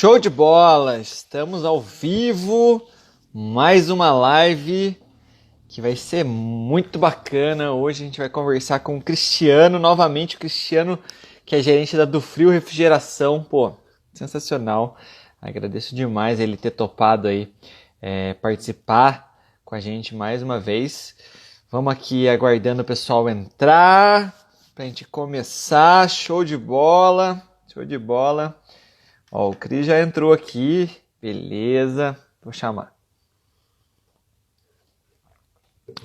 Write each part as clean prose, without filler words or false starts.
Show de bola! Estamos ao vivo, mais uma live que vai ser muito bacana. Hoje a gente vai conversar com o Cristiano, novamente o Cristiano, que é gerente da Do Frio Refrigeração. Pô, sensacional. Agradeço demais ele ter topado aí participar com a gente mais uma vez. Vamos aqui aguardando o pessoal entrar pra gente começar. Show de bola, show de bola. Ó, o Cris já entrou aqui, beleza, vou chamar.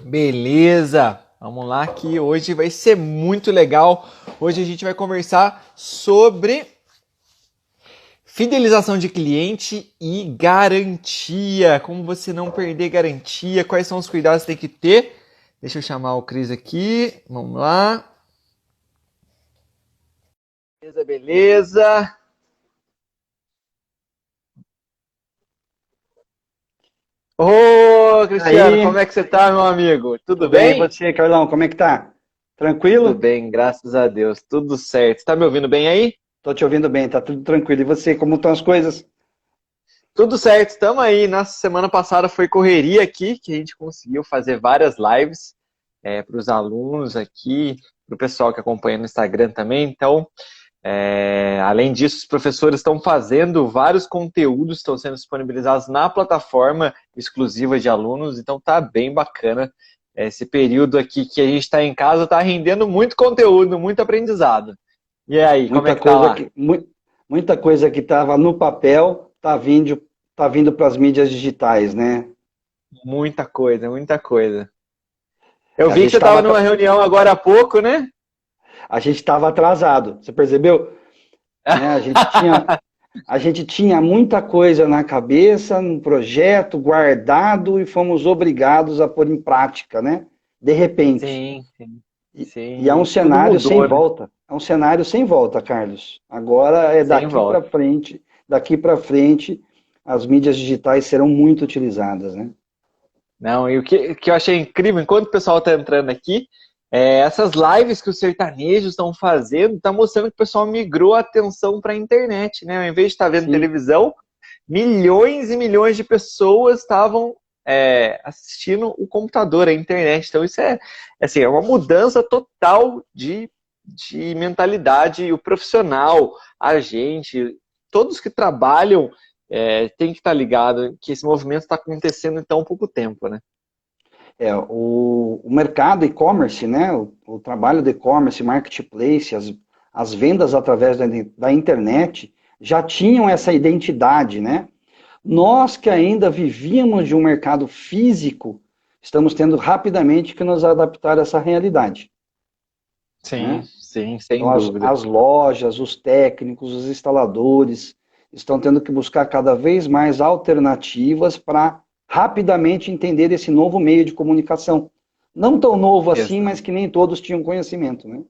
Beleza, vamos lá que hoje vai ser muito legal. Hoje a gente vai conversar sobre fidelização de cliente e garantia. Como você não perder garantia, quais são os cuidados que tem que ter. Deixa eu chamar o Cris aqui, vamos lá. Beleza, beleza. Ô, Cristiano, Aí, como é que você tá, meu amigo? Tudo tudo bem? E bem? você, Carlão, como é que tá? Tudo Tranquilo? bem, graças a Deus, tudo certo. Tá me ouvindo bem aí? Tô te ouvindo bem, tá tudo tranquilo. E você, como estão as coisas? Tudo certo, estamos aí. Na semana passada foi correria aqui, que a gente conseguiu fazer várias lives para os alunos aqui, para o pessoal que acompanha no Instagram também. Então, além disso, os professores estão fazendo vários conteúdos, estão sendo disponibilizados na plataforma exclusiva de alunos, então tá bem bacana. Esse período aqui que a gente está em casa está rendendo muito conteúdo, muito aprendizado. E aí, como é Muita que tá coisa lá? que, muita coisa que estava no papel tá vindo para as mídias digitais, né? Muita coisa, muita coisa. Eu A vi que gente você estava estava numa reunião agora há pouco, né? a gente estava atrasado. Você percebeu? Né? A gente tinha muita coisa na cabeça, um projeto guardado e fomos obrigados a pôr em prática, né? De repente. Sim, sim, E é sim. um E tudo cenário sem mudou, né? volta. É um cenário sem volta, Carlos. Agora é Sem volta. daqui para frente, as mídias digitais serão muito utilizadas, né? Não, e o que eu achei incrível, enquanto o pessoal está entrando aqui, essas lives que os sertanejos estão fazendo, está mostrando que o pessoal migrou a atenção para a internet, né? Ao invés de estar vendo Sim, televisão, milhões e milhões de pessoas estavam assistindo o computador, a internet. Então isso assim, é uma mudança total de mentalidade. E o profissional, a gente, todos que trabalham tem que estar ligado que esse movimento está acontecendo em tão pouco tempo, né? o mercado e-commerce, né? O trabalho de e-commerce, marketplace, as vendas através da internet já tinham essa identidade, né? Nós que ainda vivíamos de um mercado físico, estamos tendo rapidamente que nos adaptar a essa realidade, Sim, né? sim, Então, sem dúvida. as lojas, os técnicos, os instaladores estão tendo que buscar cada vez mais alternativas para rapidamente entender esse novo meio de comunicação. Não tão novo assim, Exato. mas que nem todos tinham conhecimento, né?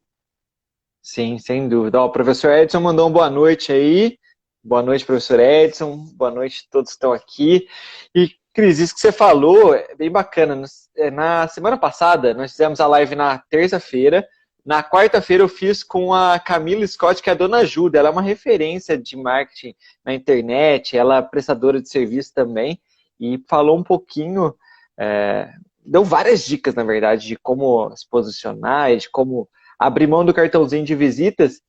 Sim, sem dúvida. Ó, o professor Edson mandou uma boa noite aí. Boa noite, professor Edson. Boa noite a todos que estão aqui. E, Cris, isso que você falou é bem bacana. Na semana passada, nós fizemos a live na terça-feira. Na quarta-feira eu fiz com a Camila Scott, que é a dona Ajuda. Ela é uma referência de marketing na internet, ela é prestadora de serviço também. E falou um pouquinho, deu várias dicas, na verdade, de como se posicionar e de como abrir mão do cartãozinho de visitas.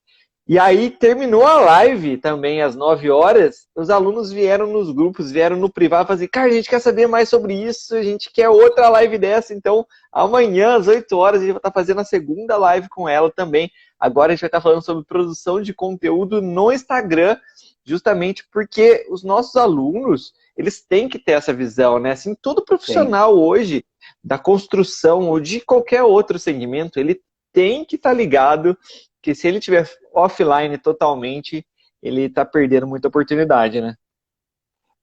E aí terminou a live também às 9 horas, os alunos vieram nos grupos, vieram no privado e falaram assim, cara, a gente quer saber mais sobre isso, a gente quer outra live dessa, então amanhã às 8 horas a gente vai estar fazendo a segunda live com ela também. Agora a gente vai estar falando sobre produção de conteúdo no Instagram, justamente porque os nossos alunos, eles têm que ter essa visão, né? Assim, todo Tem. profissional hoje da construção ou de qualquer outro segmento, ele tem que estar ligado que se ele tiver offline totalmente, ele está perdendo muita oportunidade, né?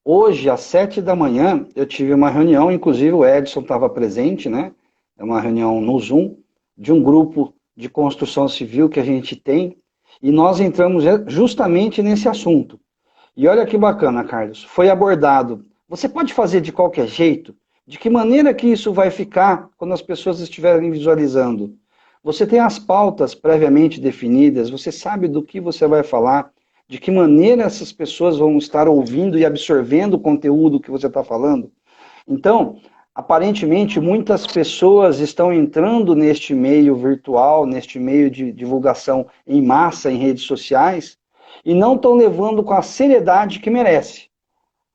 Hoje, às 7 da manhã, eu tive uma reunião, inclusive o Edson estava presente, né? É uma reunião no Zoom, de um grupo de construção civil que a gente tem, e nós entramos justamente nesse assunto. E olha que bacana, Carlos, foi abordado. Você pode fazer de qualquer jeito? De que maneira que isso vai ficar quando as pessoas estiverem visualizando? Você tem as pautas previamente definidas, você sabe do que você vai falar, De que maneira essas pessoas vão estar ouvindo e absorvendo o conteúdo que você está falando? Então, aparentemente, muitas pessoas estão entrando neste meio virtual, neste meio de divulgação em massa, em redes sociais, e não estão levando com a seriedade que merece.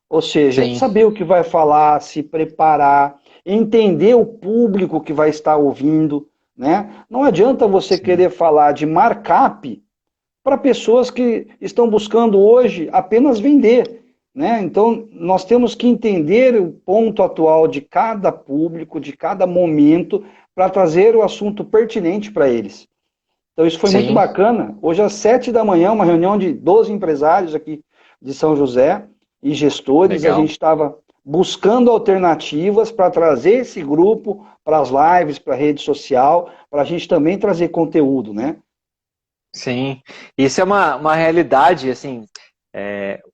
Ou seja, Sim, saber o que vai falar, se preparar, entender o público que vai estar ouvindo, né? Não adianta você sim, querer falar de markup para pessoas que estão buscando hoje apenas vender, né? Então, nós temos que entender o ponto atual de cada público, de cada momento, para trazer o assunto pertinente para eles. Então, isso foi muito sim, bacana. Hoje, às 7 da manhã, uma reunião de 12 empresários aqui de São José e gestores, a legal. gente estava buscando alternativas para trazer esse grupo para as lives, para a rede social, para a gente também trazer conteúdo, né? Sim, isso é uma realidade, assim,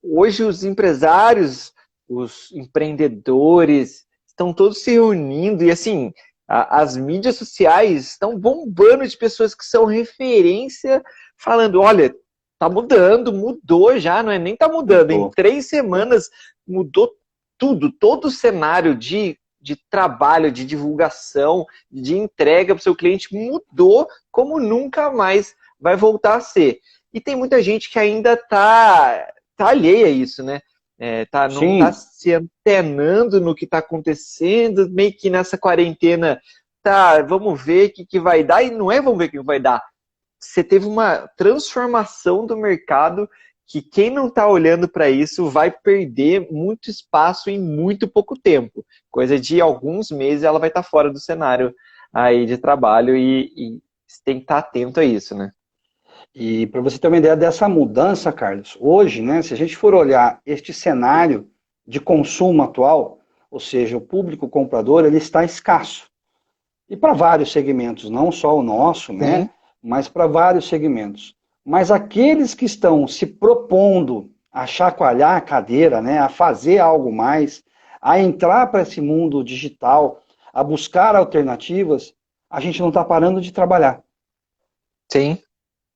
hoje os empresários, os empreendedores estão todos se reunindo e, assim, as mídias sociais estão bombando de pessoas que são referência, falando, olha, tá mudando, mudou já, não é nem tá mudando, em Mudou. 3 semanas mudou tudo, todo o cenário de trabalho, de divulgação, de entrega para o seu cliente mudou como nunca mais vai voltar a ser. E tem muita gente que ainda tá alheia a isso, né? Não está Sim, se antenando no que está acontecendo, meio que nessa quarentena, tá, vamos ver o que vai dar, e não é vamos ver o que vai dar. Você teve uma transformação do mercado que quem não está olhando para isso vai perder muito espaço em muito pouco tempo. Coisa de alguns meses ela vai estar fora do cenário aí de trabalho e você tem que estar atento a isso, né? e para você ter uma ideia dessa mudança, Carlos, hoje, né, se a gente for olhar este cenário de consumo atual, ou seja, o público comprador, ele está escasso. E para vários segmentos, não só o nosso, né, Sim, mas para vários segmentos. Mas aqueles que estão se propondo a chacoalhar a cadeira, né, a fazer algo mais, a entrar para esse mundo digital, a buscar alternativas, a gente não está parando de trabalhar. sim,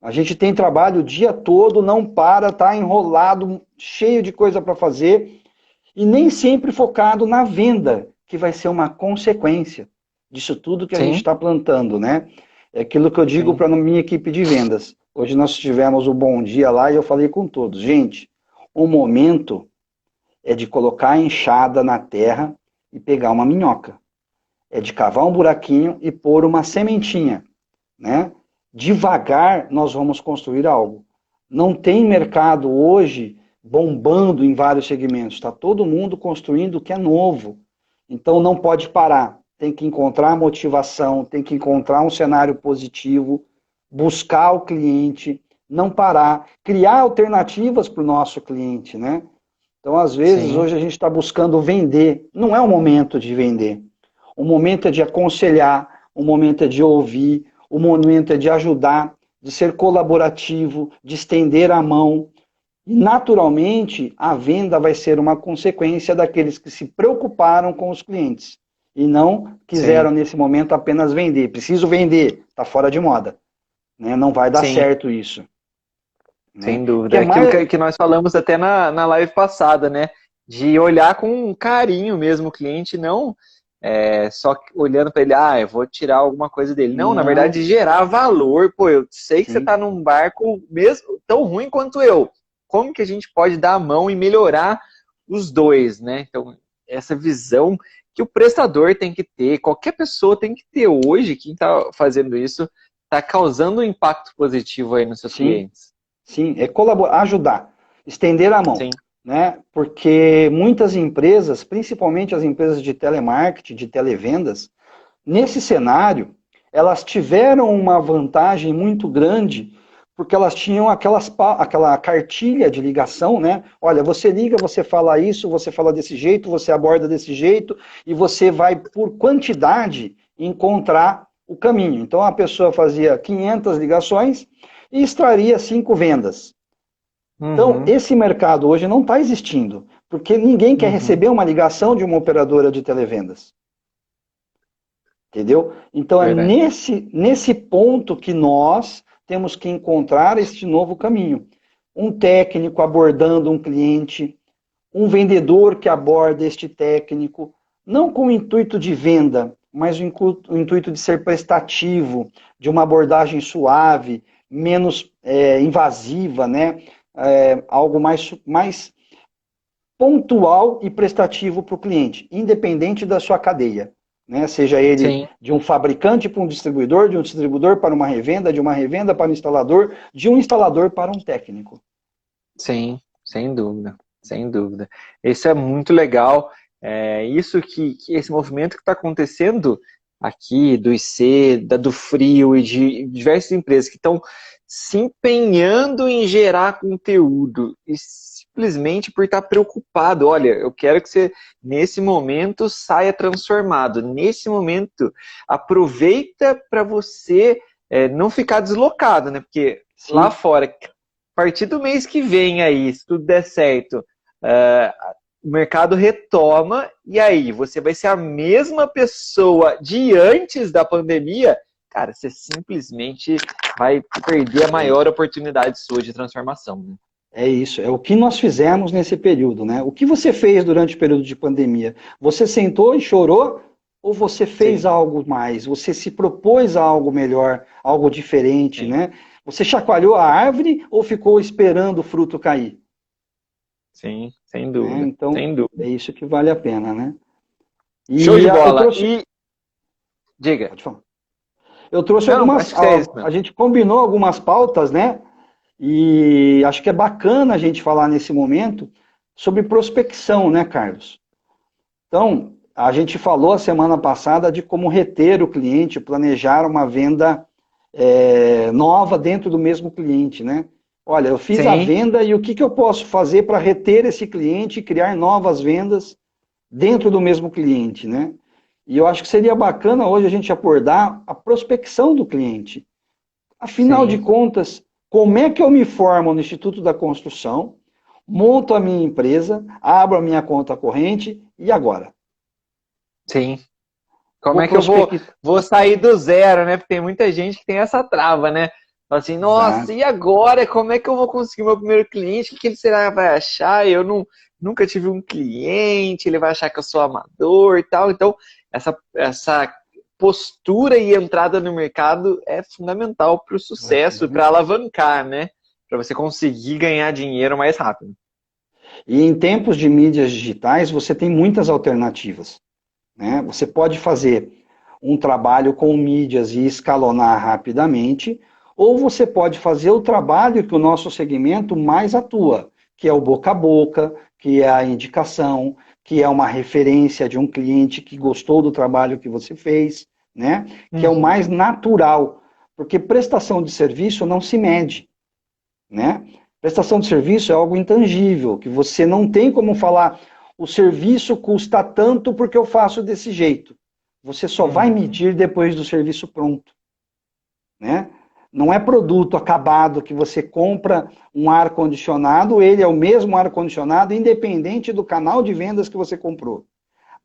A gente tem trabalho o dia todo, não para, tá enrolado, cheio de coisa para fazer e nem sempre focado na venda, que vai ser uma consequência disso tudo que a gente sim, está plantando, né? É aquilo que eu digo sim, para a minha equipe de vendas. Hoje nós tivemos o bom dia lá e eu falei com todos, gente, o momento é de colocar a enxada na terra e pegar uma minhoca. É de cavar um buraquinho e pôr uma sementinha, né? Devagar nós vamos construir algo. Não tem mercado hoje bombando em vários segmentos. Está todo mundo construindo o que é novo. Então não pode parar. Tem que encontrar motivação, tem que encontrar um cenário positivo, buscar o cliente, não parar, criar alternativas para o nosso cliente, né? Então, às vezes, sim, hoje a gente está buscando vender. Não é o momento de vender. O momento é de aconselhar, o momento é de ouvir, o momento é de ajudar, de ser colaborativo, de estender a mão. E, naturalmente, a venda vai ser uma consequência daqueles que se preocuparam com os clientes e não quiseram, sim, nesse momento, apenas vender. Preciso vender, está fora de moda. Né? Não vai dar sim, certo isso. Né? sem Que dúvida. é É aquilo mais... que nós falamos até na live passada, né? De olhar com carinho mesmo o cliente, não só olhando para ele, eu vou tirar alguma coisa dele. Não, na Não, verdade, gerar valor. Pô, eu sei que você sim, está num barco mesmo tão ruim quanto eu. Como que a gente pode dar a mão e melhorar os dois, né? Então, essa visão que o prestador tem que ter, qualquer pessoa tem que ter hoje, quem está fazendo isso, está causando um impacto positivo aí nos seus sim. clientes. Sim, é colaborar, ajudar, estender a mão, Sim, né? Porque muitas empresas, principalmente as empresas de telemarketing, de televendas, nesse cenário, elas tiveram uma vantagem muito grande, porque elas tinham aquela cartilha de ligação, né? Olha, você liga, você fala isso, você fala desse jeito, você aborda desse jeito, e você vai, por quantidade, encontrar o caminho. Então, a pessoa fazia 500 ligações e extraria 5 vendas. Então, uhum, esse mercado hoje não está existindo, porque ninguém quer uhum, receber uma ligação de uma operadora de televendas. Entendeu? Então, é verdade. nesse ponto que nós temos que encontrar este novo caminho, um técnico abordando um cliente, um vendedor que aborda este técnico, não com o intuito de venda, mas o intuito de ser prestativo, de uma abordagem suave, menos invasiva, né? Algo mais pontual e prestativo para o cliente, independente da sua cadeia. Né? Seja ele Sim, de um fabricante para um distribuidor, de um distribuidor para uma revenda, de uma revenda para um instalador, de um instalador para um técnico. sim, sem dúvida, sem dúvida. Isso é muito legal. Isso que esse movimento que está acontecendo aqui do IC, do Frio e de diversas empresas que estão se empenhando em gerar conteúdo e simplesmente por estar preocupado. Olha, eu quero que você, nesse momento, saia transformado. Nesse momento, aproveita para você não ficar deslocado, né? Porque lá Sim. fora, a partir do mês que vem aí, se tudo der certo, uh, o mercado retoma e aí você vai ser a mesma pessoa de antes da pandemia, cara, você simplesmente vai perder a maior oportunidade sua de transformação. Né? É isso, é o que nós fizemos nesse período, né? O que você fez durante o período de pandemia? Você sentou e chorou ou você fez Sim, algo mais? Você se propôs a algo melhor, algo diferente, sim, né? Você chacoalhou a árvore ou ficou esperando o fruto cair? sim, sem Né? dúvida, Então, sem é dúvida. isso que vale a pena, né? Show de Eu bola. trouxe, E diga, pode falar. Eu trouxe não, algumas, acho que é isso a mesmo. gente combinou algumas pautas, né? E acho que é bacana a gente falar nesse momento sobre prospecção, né, Carlos? Então, a gente falou a semana passada de como reter o cliente, planejar uma venda nova dentro do mesmo cliente, né? Olha, eu fiz a Sim, venda e o que eu posso fazer para reter esse cliente e criar novas vendas dentro do mesmo cliente, né? E eu acho que seria bacana hoje a gente abordar a prospecção do cliente. Afinal de sim, contas, como é que eu me formo no Instituto da Construção, monto a minha empresa, abro a minha conta corrente e agora? sim. Como Vou é que eu prospectar. vou sair do zero, né? Porque tem muita gente que tem essa trava, né? Fala assim, nossa, Exato. e agora? Como é que eu vou conseguir meu primeiro cliente? O que ele será que vai achar? Eu nunca tive um cliente, ele vai achar que eu sou amador e tal. Então, essa postura e entrada no mercado é fundamental para o É sucesso, para fundamental. alavancar, né? Para você conseguir ganhar dinheiro mais rápido. E em tempos de mídias digitais, você tem muitas alternativas. Né? Você pode fazer um trabalho com mídias e escalonar rapidamente, ou você pode fazer o trabalho que o nosso segmento mais atua, que é o boca a boca, que é a indicação, que é uma referência de um cliente que gostou do trabalho que você fez, né? Que é o Uhum. mais natural, porque prestação de serviço não se mede, né? Prestação de serviço é algo intangível, que você não tem como falar o serviço custa tanto porque eu faço desse jeito. Você só vai Uhum. medir depois do serviço pronto, né? Não é produto acabado que você compra um ar-condicionado, ele é o mesmo ar-condicionado, independente do canal de vendas que você comprou.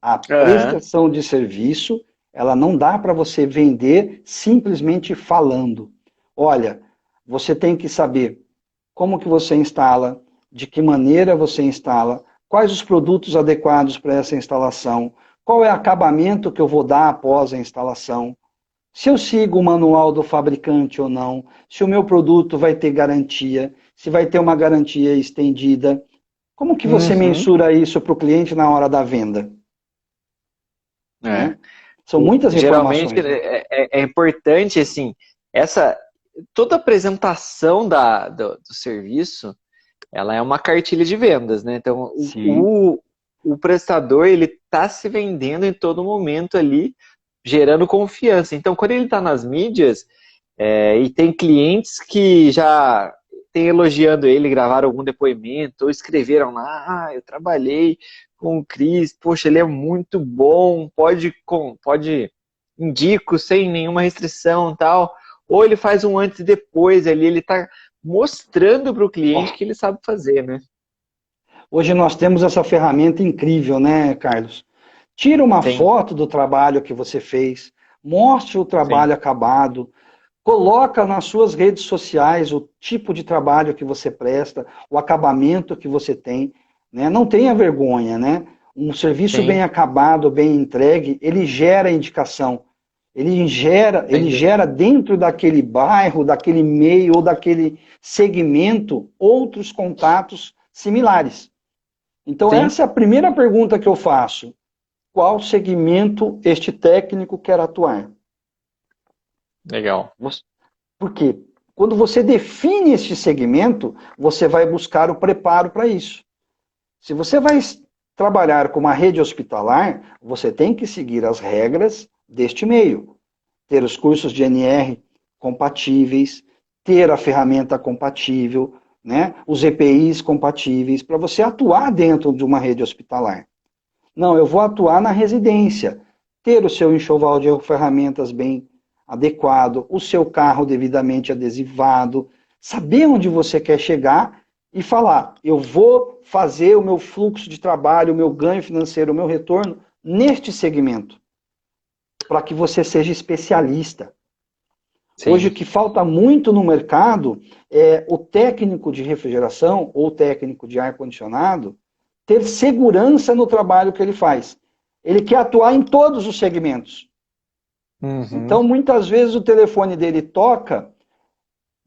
A Uhum. prestação de serviço, ela não dá para você vender simplesmente falando. Olha, você tem que saber como que você instala, de que maneira você instala, quais os produtos adequados para essa instalação, qual é o acabamento que eu vou dar após a instalação, se eu sigo o manual do fabricante ou não, se o meu produto vai ter garantia, se vai ter uma garantia estendida. Como que você Uhum. mensura isso para o cliente na hora da venda? É. Né? São muitas Geralmente informações, né? é importante assim essa toda apresentação do serviço ela é uma cartilha de vendas, né? Então Sim. o prestador ele está se vendendo em todo momento ali, gerando confiança. Então quando ele está nas mídias e tem clientes que já tem elogiando ele, gravaram algum depoimento ou escreveram lá, eu trabalhei com o Cris, poxa, ele é muito bom, pode indico sem nenhuma restrição, tal. Ou ele faz um antes e depois ali, ele está mostrando para o Ó, cliente que ele sabe fazer, né? hoje nós temos essa ferramenta incrível, né, Carlos? Tira uma Sim, foto do trabalho que você fez, mostre o sim. trabalho acabado, Coloca nas suas redes sociais o tipo de trabalho que você presta, o acabamento que você tem, né? Não tenha vergonha, né? Um serviço bem Sim, acabado, bem entregue, ele gera indicação. Ele sem gera dentro daquele bairro, daquele meio ou daquele segmento outros contatos similares. Então, sim, essa é a primeira pergunta que eu faço. Qual segmento este técnico quer atuar? legal. Por quê? Quando você define este segmento, você vai buscar o preparo para isso. Se você vai trabalhar com uma rede hospitalar, você tem que seguir as regras deste meio. Ter os cursos de NR compatíveis, ter a ferramenta compatível, né? Os EPIs compatíveis, para você atuar dentro de uma rede hospitalar. Não, eu vou atuar na residência, ter o seu enxoval de ferramentas bem adequado, o seu carro devidamente adesivado, saber onde você quer chegar e falar, eu vou fazer o meu fluxo de trabalho, o meu ganho financeiro, o meu retorno neste segmento, para que você seja especialista. Hoje o Sim, que falta muito no mercado é o técnico de refrigeração ou técnico de ar-condicionado ter segurança no trabalho que ele faz. Ele quer atuar em todos os segmentos. uhum, Então, muitas vezes o telefone dele toca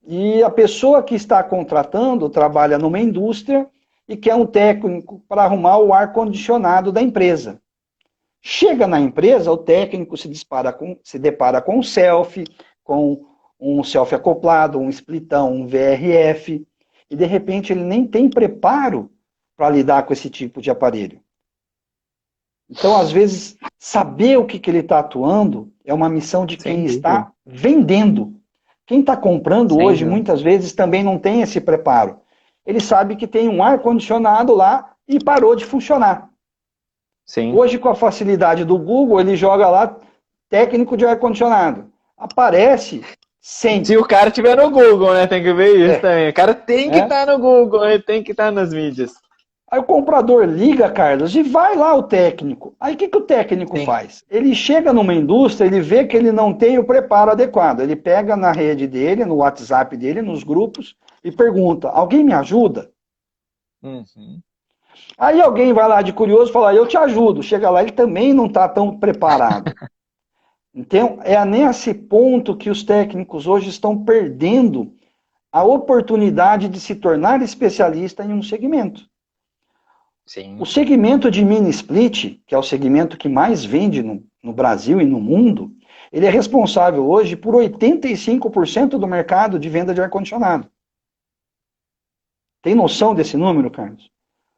e a pessoa que está contratando trabalha numa indústria e quer um técnico para arrumar o ar-condicionado da empresa. Chega na empresa, o técnico se depara com um selfie, com um selfie acoplado, um splitão, um VRF, e de repente ele nem tem preparo para lidar com esse tipo de aparelho. Então, às vezes, saber o que, que ele está atuando é uma missão de sem quem dúvida, está vendendo. Quem está comprando sem hoje, dúvida. muitas vezes, também não tem esse preparo. Ele sabe que tem um ar-condicionado lá e parou de funcionar. Sim. Hoje, com a facilidade do Google, ele joga lá técnico de ar-condicionado. Aparece Se sempre. o cara tiver no Google, né? Tem que ver isso É, também. O cara tem que né? estar no Google, ele tem que estar nas mídias. Aí o comprador liga, Carlos, e vai lá o técnico. Aí o que, que o técnico Sim. faz? Ele chega numa indústria, ele vê que ele não tem o preparo adequado. Ele pega na rede dele, no WhatsApp dele, nos grupos, e pergunta: alguém me ajuda? Uhum. Aí alguém vai lá de curioso e fala: eu te ajudo. Chega lá, ele também não está tão preparado. Então, é nesse ponto que os técnicos hoje estão perdendo a oportunidade de se tornar especialista em um segmento. O Sim. segmento de mini split, que é o segmento que mais vende no Brasil e no mundo, ele é responsável hoje por 85% do mercado de venda de ar-condicionado. Tem noção desse número, Carlos?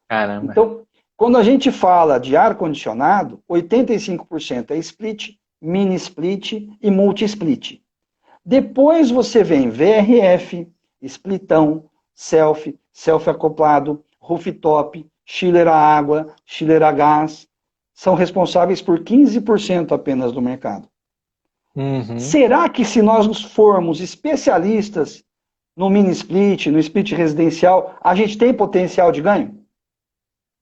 Caramba. Então, quando a gente fala de ar-condicionado, 85% é split, mini split e multi-split. Depois você vem VRF, splitão, selfie acoplado, rooftop, chiller a água, chiller a gás. São responsáveis por 15% apenas do mercado. Uhum. Será que se nós formos especialistas no mini split, no split residencial, a gente tem potencial de ganho?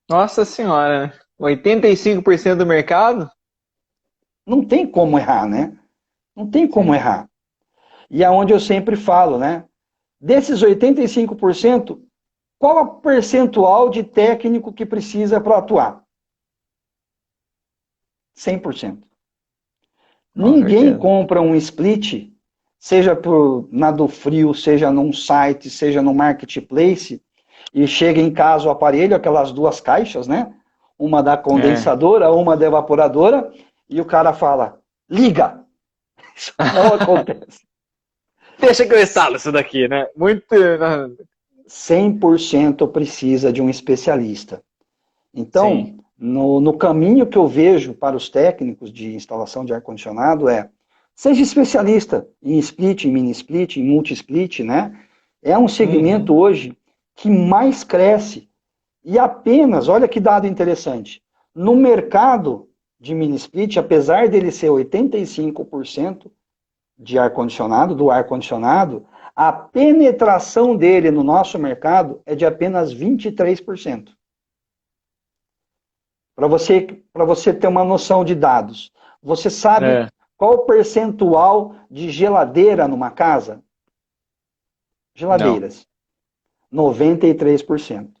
Nossa senhora, né? 85% do mercado? Não tem como errar, né? Não tem como Sim. errar. E é onde eu sempre falo, né? Desses 85%, qual a percentual de técnico que precisa para atuar? 100%. Com Ninguém certeza. compra um split, seja na do frio, seja num site, seja no marketplace, e chega em casa o aparelho, aquelas duas caixas, né? Uma da É. condensadora, uma da evaporadora, e o cara fala, liga! Isso não acontece. Deixa que eu instalo isso daqui, né? Muito. 100% precisa de um especialista. Então, Sim. no caminho que eu vejo para os técnicos de instalação de ar-condicionado seja especialista em split, em mini split, em multi split, né? É um segmento Uhum. hoje que mais cresce. E apenas, olha que dado interessante, no mercado de mini split, apesar dele ser 85% de ar-condicionado, do ar-condicionado, a penetração dele no nosso mercado é de apenas 23%. Para você ter uma noção de dados. Você sabe É. Qual o percentual de geladeira numa casa? Geladeiras. 93%.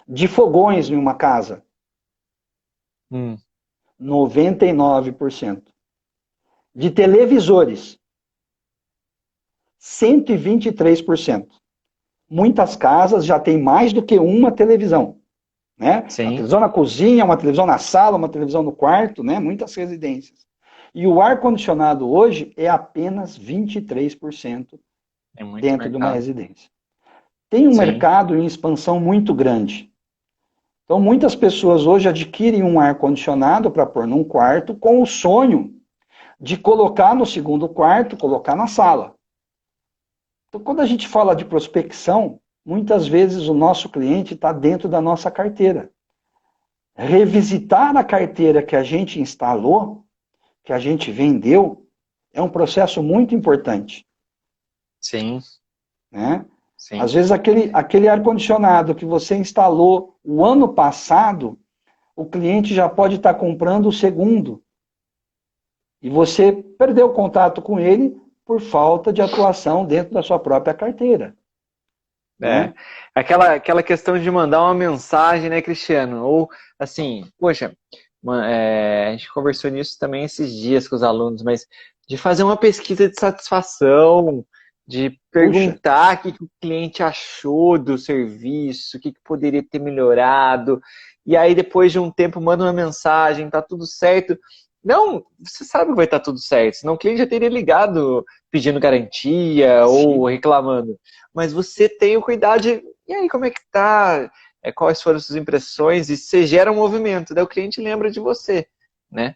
De fogões em uma casa? 99%. De televisores? 123%. Muitas casas já têm mais do que uma televisão. Né? Sim. Uma televisão na cozinha, uma televisão na sala, uma televisão no quarto, né? Muitas residências. E o ar-condicionado hoje é apenas 23% dentro de uma residência. Tem um mercado em expansão muito grande. Então, muitas pessoas hoje adquirem um ar-condicionado para pôr num quarto com o sonho de colocar no segundo quarto, colocar na sala. Então, quando a gente fala de prospecção, muitas vezes o nosso cliente está dentro da nossa carteira. Revisitar a carteira que a gente instalou, que a gente vendeu, é um processo muito importante. Sim. Né? Sim. Às vezes aquele ar-condicionado que você instalou o ano passado, o cliente já pode estar comprando o segundo. E você perdeu o contato com ele por falta de atuação dentro da sua própria carteira. Né? Aquela questão de mandar uma mensagem, né, Cristiano? Ou, assim, poxa, a gente conversou nisso também esses dias com os alunos, mas de fazer uma pesquisa de satisfação, de perguntar o que o cliente achou do serviço, o que poderia ter melhorado, e aí depois de um tempo manda uma mensagem, tá tudo certo. Não, você sabe que vai estar tudo certo, senão o cliente já teria ligado pedindo garantia ou reclamando. Mas você tem o cuidado de, e aí, como é que tá? Quais foram as suas impressões? E você gera um movimento, daí o cliente lembra de você, né?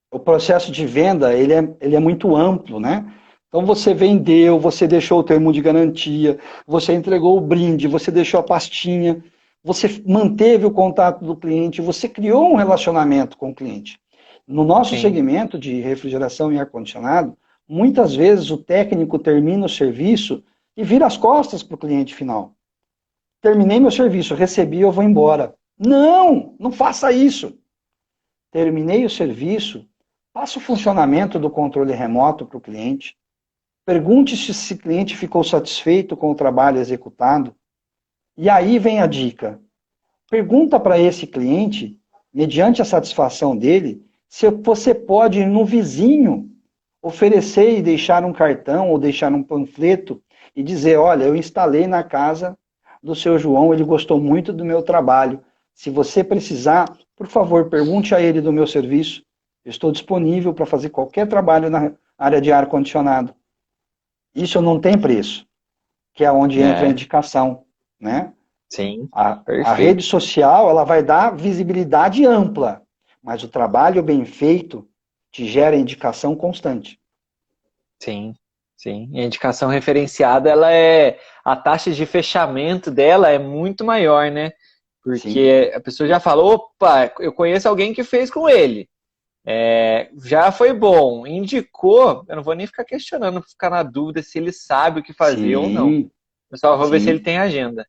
O processo de venda, ele é muito amplo, né? Então você vendeu, você deixou o termo de garantia, você entregou o brinde, você deixou a pastinha, você manteve o contato do cliente, você criou um relacionamento com o cliente. No nosso segmento de refrigeração e ar-condicionado, muitas vezes o técnico termina o serviço e vira as costas para o cliente final. Terminei meu serviço, recebi, eu vou embora. Não faça isso. Terminei o serviço, passe o funcionamento do controle remoto para o cliente, pergunte se esse cliente ficou satisfeito com o trabalho executado, e aí vem a dica. Pergunta para esse cliente, mediante a satisfação dele, se você pode ir no vizinho oferecer e deixar um cartão ou deixar um panfleto e dizer, olha, eu instalei na casa do seu João, ele gostou muito do meu trabalho. Se você precisar, por favor, pergunte a ele do meu serviço. Eu estou disponível para fazer qualquer trabalho na área de ar-condicionado. Isso não tem preço, que é onde entra a indicação, né? Sim, a rede social, ela vai dar visibilidade ampla, mas o trabalho bem feito te gera indicação constante. Sim, sim. E a indicação referenciada, a taxa de fechamento dela é muito maior, né? Porque a pessoa já fala, opa, eu conheço alguém que fez com ele. Já foi bom, indicou, eu não vou nem ficar questionando, ficar na dúvida se ele sabe o que fazer ou não. Eu só vou ver se ele tem agenda.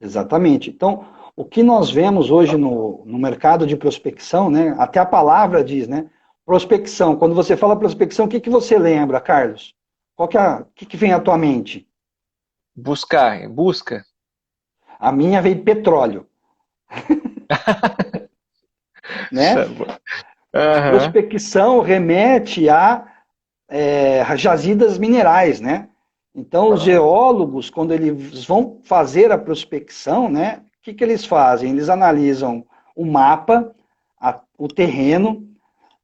Exatamente. Então, o que nós vemos hoje no mercado de prospecção, né? Até a palavra diz, né? Prospecção. Quando você fala prospecção, o que você lembra, Carlos? O que vem à tua mente? Busca. A minha veio petróleo. Né? Prospecção remete a jazidas minerais, né? Então, os geólogos, quando eles vão fazer a prospecção, né? O que eles fazem? Eles analisam o mapa, o terreno,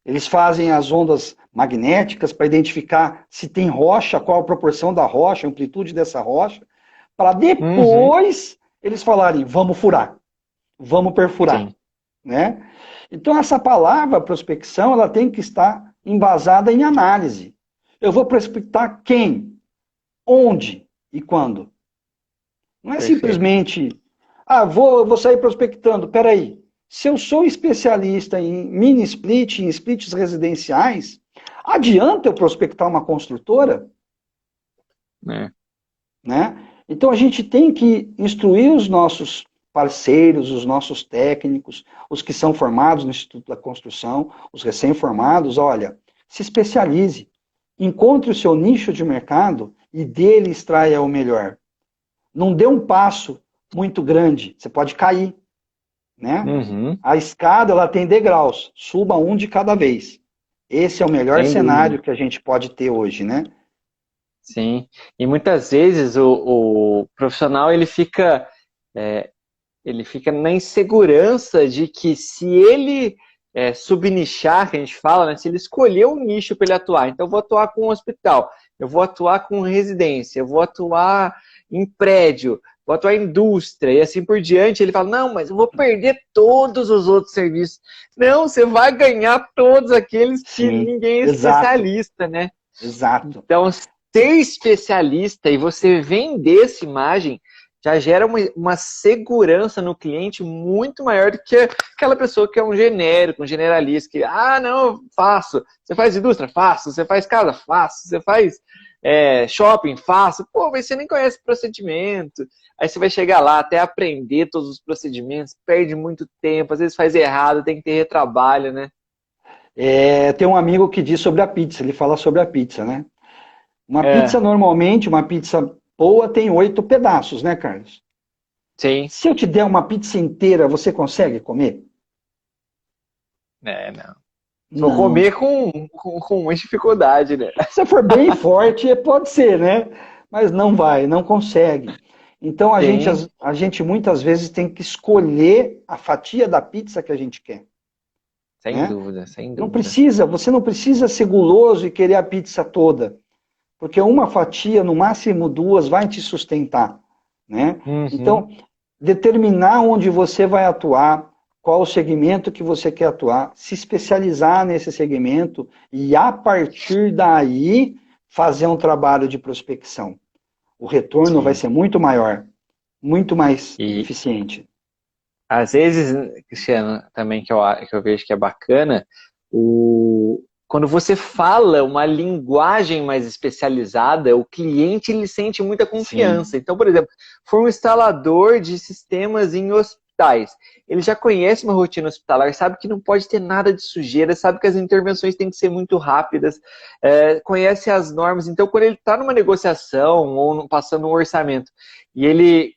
eles fazem as ondas magnéticas para identificar se tem rocha, qual a proporção da rocha, a amplitude dessa rocha, para depois eles falarem, vamos furar, vamos perfurar. Né? Então, essa palavra prospecção, ela tem que estar embasada em análise. Eu vou prospectar quem, onde e quando. Não é simplesmente, vou sair prospectando. Peraí, se eu sou especialista em mini split, em splits residenciais, adianta eu prospectar uma construtora? Né? Então, a gente tem que instruir os nossos parceiros, os nossos técnicos, os que são formados no Instituto da Construção, os recém-formados, olha, se especialize. Encontre o seu nicho de mercado e dele extraia o melhor. Não dê um passo muito grande, você pode cair, né? Uhum. A escada, ela tem degraus, suba um de cada vez. Esse é o melhor Sem dúvida. cenário que a gente pode ter hoje, né? Sim. E muitas vezes o profissional ele fica na insegurança de que se ele subnichar, que a gente fala, né, se ele escolher um nicho para ele atuar, então eu vou atuar com um hospital, eu vou atuar com residência, eu vou atuar em prédio, vou atuar em indústria e assim por diante, ele fala, não, mas eu vou perder todos os outros serviços. Não, você vai ganhar todos aqueles que Sim, ninguém é exato, especialista, né? exato. Então, ser especialista e você vender essa imagem já gera uma segurança no cliente muito maior do que aquela pessoa que é um genérico, um generalista, que, não, eu faço. Você faz indústria? Faço. Você faz casa? Faço. Você faz shopping? Faço. Pô, mas você nem conhece o procedimento. Aí você vai chegar lá até aprender todos os procedimentos, perde muito tempo, às vezes faz errado, tem que ter retrabalho, né? Tem um amigo que diz sobre a pizza, ele fala sobre a pizza, né? Uma pizza, É, normalmente, uma pizza boa tem 8 pedaços, né, Carlos? sim. Se eu te der uma pizza inteira, você consegue comer? Não. Vou Não. comer com muita dificuldade, né? Se for bem forte, pode ser, né? Mas não vai, não consegue. Então Sim, a gente muitas vezes tem que escolher a fatia da pizza que a gente quer, sem né? dúvida, sem Não dúvida. precisa, você não precisa ser guloso e querer a pizza toda, porque uma fatia, no máximo duas, vai te sustentar, né? Uhum. Então, determinar onde você vai atuar, qual o segmento que você quer atuar, se especializar nesse segmento e, a partir daí, fazer um trabalho de prospecção. O retorno vai Sim. ser muito maior, muito mais E eficiente. às vezes, Cristiano, também que eu vejo que é bacana, quando você fala uma linguagem mais especializada, o cliente ele sente muita Sim, confiança. Então, por exemplo, for um instalador de sistemas em hospitais, ele já conhece uma rotina hospitalar, sabe que não pode ter nada de sujeira, sabe que as intervenções têm que ser muito rápidas, conhece as normas. Então, quando ele está numa negociação ou passando um orçamento e ele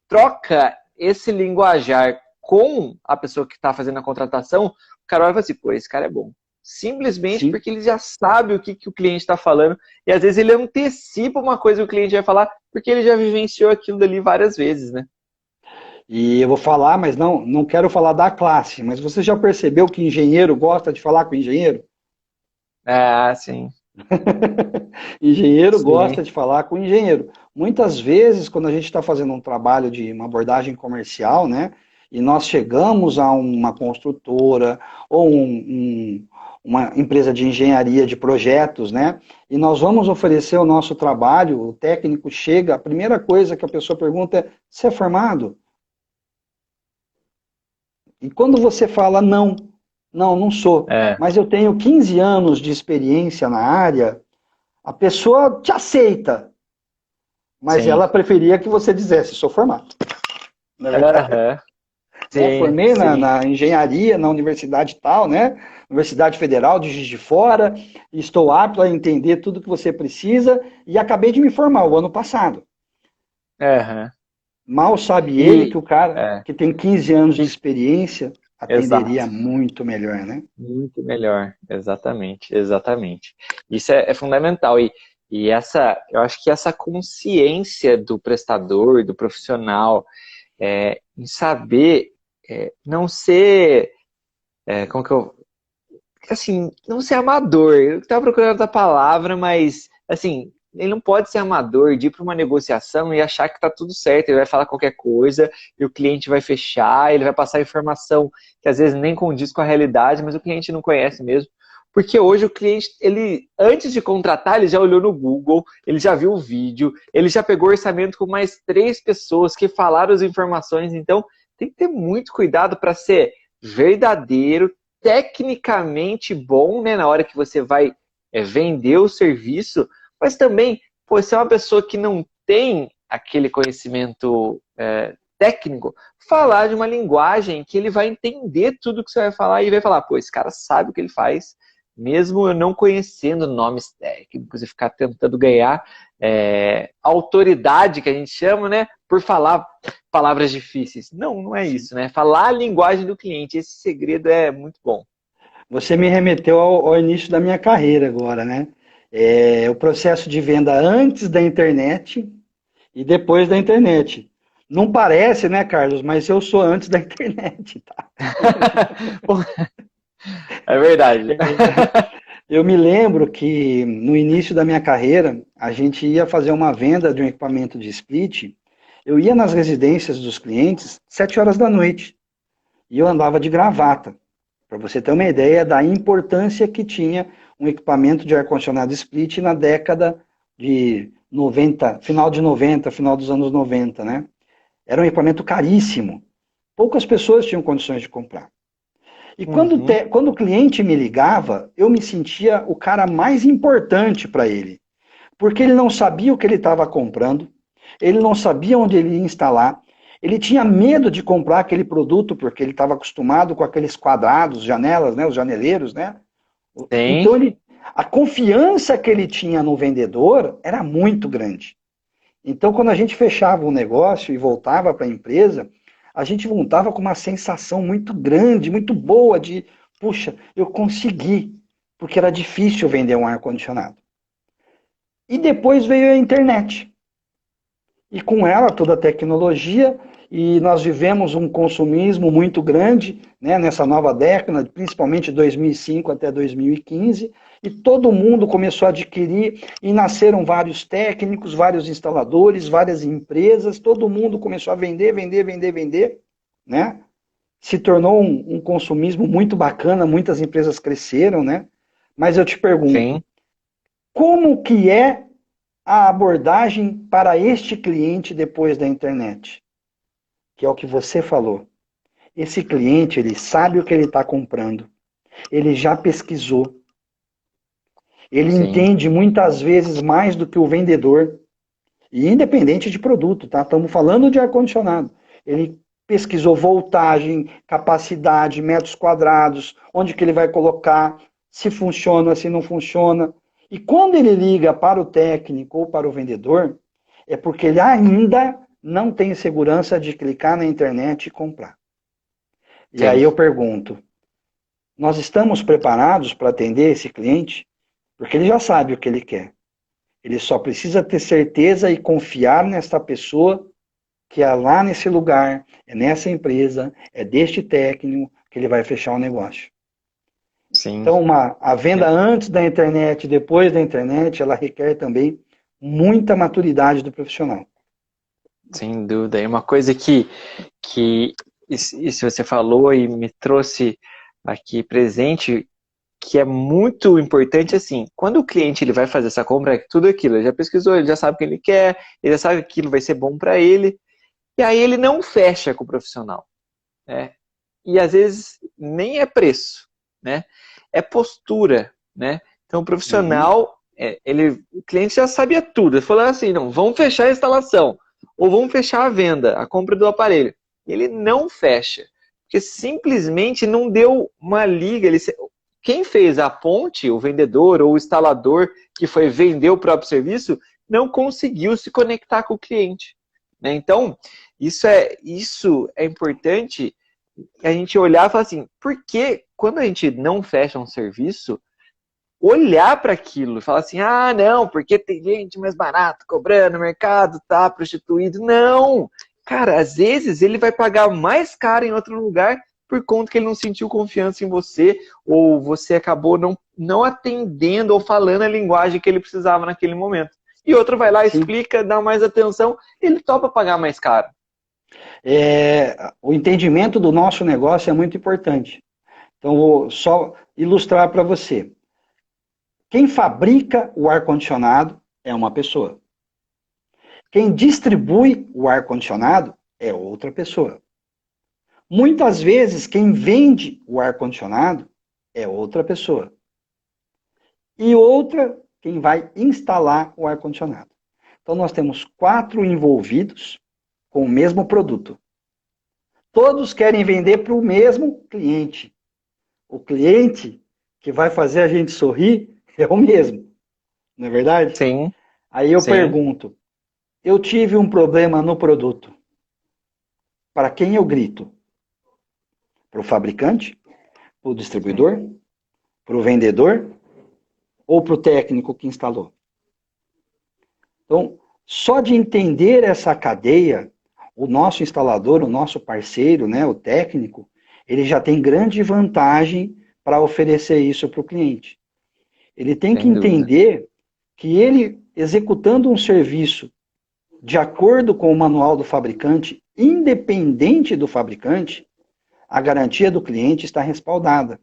troca esse linguajar com a pessoa que está fazendo a contratação, o cara vai assim, pô, esse cara é bom. Simplesmente sim. porque ele já sabe o que o cliente está falando e às vezes ele antecipa uma coisa que o cliente vai falar porque ele já vivenciou aquilo dali várias vezes, né? E eu vou falar, mas não quero falar da classe, mas você já percebeu que engenheiro gosta de falar com engenheiro? Ah, sim, Engenheiro gosta sim. de falar com engenheiro. Muitas vezes, quando a gente está fazendo um trabalho de uma abordagem comercial, né, e nós chegamos a uma construtora ou uma empresa de engenharia de projetos, né, e nós vamos oferecer o nosso trabalho, o técnico chega, a primeira coisa que a pessoa pergunta é: você é formado? E quando você fala não, não sou, É, mas eu tenho 15 anos de experiência na área, a pessoa te aceita, mas sim. ela preferia que você dizesse, sou formado. Não é verdade? Aham, Né? sim, Formei sim. na engenharia, na universidade tal, né? Universidade Federal de Juiz de Fora, estou apto a entender tudo que você precisa e acabei de me formar o ano passado. Aham. Mal sabe ele que E, o cara é, que tem 15 anos de e- experiência exato. atenderia muito melhor, né? Muito melhor, exatamente, exatamente. Isso é fundamental. E eu acho que essa consciência do prestador, do profissional, em saber não ser, como que eu, assim, não ser amador. Eu estava procurando a palavra, mas assim, ele não pode ser amador de ir para uma negociação e achar que está tudo certo. Ele vai falar qualquer coisa e o cliente vai fechar, ele vai passar informação que às vezes nem condiz com a realidade, mas o cliente não conhece mesmo. Porque hoje o cliente, ele, antes de contratar, ele já olhou no Google, ele já viu o vídeo, ele já pegou orçamento com mais 3 pessoas que falaram as informações. Então, tem que ter muito cuidado para ser verdadeiro, tecnicamente bom, né, na hora que você vai vender o serviço, mas também, pô, se é uma pessoa que não tem aquele conhecimento técnico, falar de uma linguagem que ele vai entender tudo que você vai falar e vai falar, pô, esse cara sabe o que ele faz, mesmo eu não conhecendo nomes técnicos e ficar tentando ganhar autoridade, que a gente chama, né, por falar palavras difíceis. Não, não é isso, né? Falar a linguagem do cliente, esse segredo é muito bom. Você me remeteu ao início da minha carreira agora, né? O processo de venda antes da internet e depois da internet. Não parece, né, Carlos? Mas eu sou antes da internet, tá? É verdade. Eu me lembro que no início da minha carreira, a gente ia fazer uma venda de um equipamento de split. Eu ia nas residências dos clientes 7 horas da noite e eu andava de gravata, para você ter uma ideia da importância que tinha um equipamento de ar-condicionado split na década de 90, final de 90, final dos anos 90, né? Era um equipamento caríssimo. Poucas pessoas tinham condições de comprar. E quando o cliente me ligava, eu me sentia o cara mais importante para ele. Porque ele não sabia o que ele estava comprando, ele não sabia onde ele ia instalar, ele tinha medo de comprar aquele produto porque ele estava acostumado com aqueles quadrados, janelas, né, os janeleiros, né? Tem. Então a confiança que ele tinha no vendedor era muito grande. Então quando a gente fechava um negócio e voltava para a empresa, a gente voltava com uma sensação muito grande, muito boa de, puxa, eu consegui, porque era difícil vender um ar-condicionado. E depois veio a internet. E com ela toda a tecnologia, e nós vivemos um consumismo muito grande, né, nessa nova década, principalmente 2005 até 2015, e todo mundo começou a adquirir, e nasceram vários técnicos, vários instaladores, várias empresas, todo mundo começou a vender, né? Se tornou um consumismo muito bacana, muitas empresas cresceram, né? Mas eu te pergunto, Sim. como que é a abordagem para este cliente depois da internet? Que é o que você falou. Esse cliente, ele sabe o que ele está comprando. Ele já pesquisou. Ele Sim. entende muitas vezes mais do que o vendedor. E independente de produto, tá? Estamos falando de ar-condicionado. Ele pesquisou voltagem, capacidade, metros quadrados, onde que ele vai colocar, se funciona, se não funciona. E quando ele liga para o técnico ou para o vendedor, é porque ele ainda não tem segurança de clicar na internet e comprar. E Sim. aí eu pergunto, nós estamos preparados para atender esse cliente? Porque ele já sabe o que ele quer. Ele só precisa ter certeza e confiar nesta pessoa que é lá nesse lugar, é nessa empresa, é deste técnico que ele vai fechar o negócio. Sim. Então, a venda antes da internet, depois da internet, ela requer também muita maturidade do profissional. Sem dúvida. É uma coisa que isso você falou e me trouxe aqui presente, que é muito importante, assim, quando o cliente ele vai fazer essa compra, é tudo aquilo, ele já pesquisou, ele já sabe o que ele quer, ele já sabe que aquilo vai ser bom para ele, e aí ele não fecha com o profissional, né? E às vezes nem é preço, né? É postura, né? Então o Uhum. profissional, o cliente já sabia tudo, ele falou assim, não, vamos fechar a instalação, ou vamos fechar a venda, a compra do aparelho. Ele não fecha, porque simplesmente não deu uma liga, quem fez a ponte, o vendedor ou o instalador que foi vender o próprio serviço, não conseguiu se conectar com o cliente, né? Então, isso é importante a gente olhar e falar assim, por que quando a gente não fecha um serviço, olhar para aquilo e falar assim, ah, não, porque tem gente mais barata cobrando, o mercado tá prostituído. Não! Cara, às vezes ele vai pagar mais caro em outro lugar por conta que ele não sentiu confiança em você, ou você acabou não atendendo ou falando a linguagem que ele precisava naquele momento. E outro vai lá, Sim. explica, dá mais atenção, ele topa pagar mais caro. O entendimento do nosso negócio é muito importante. Então, vou só ilustrar para você. Quem fabrica o ar-condicionado é uma pessoa. Quem distribui o ar-condicionado é outra pessoa. Muitas vezes, quem vende o ar-condicionado é outra pessoa. E outra, quem vai instalar o ar-condicionado. Então, nós temos 4 envolvidos com o mesmo produto. Todos querem vender para o mesmo cliente. O cliente que vai fazer a gente sorrir é o mesmo, não é verdade? Sim, Aí eu sim, pergunto, eu tive um problema no produto, para quem eu grito? Para o fabricante? Para o distribuidor? Para o vendedor? Ou para o técnico que instalou? Então, só de entender essa cadeia, o nosso instalador, o nosso parceiro, né, o técnico, ele já tem grande vantagem para oferecer isso para o cliente. Ele tem que sem dúvida. entender que ele, executando um serviço de acordo com o manual do fabricante, independente do fabricante, a garantia do cliente está respaldada.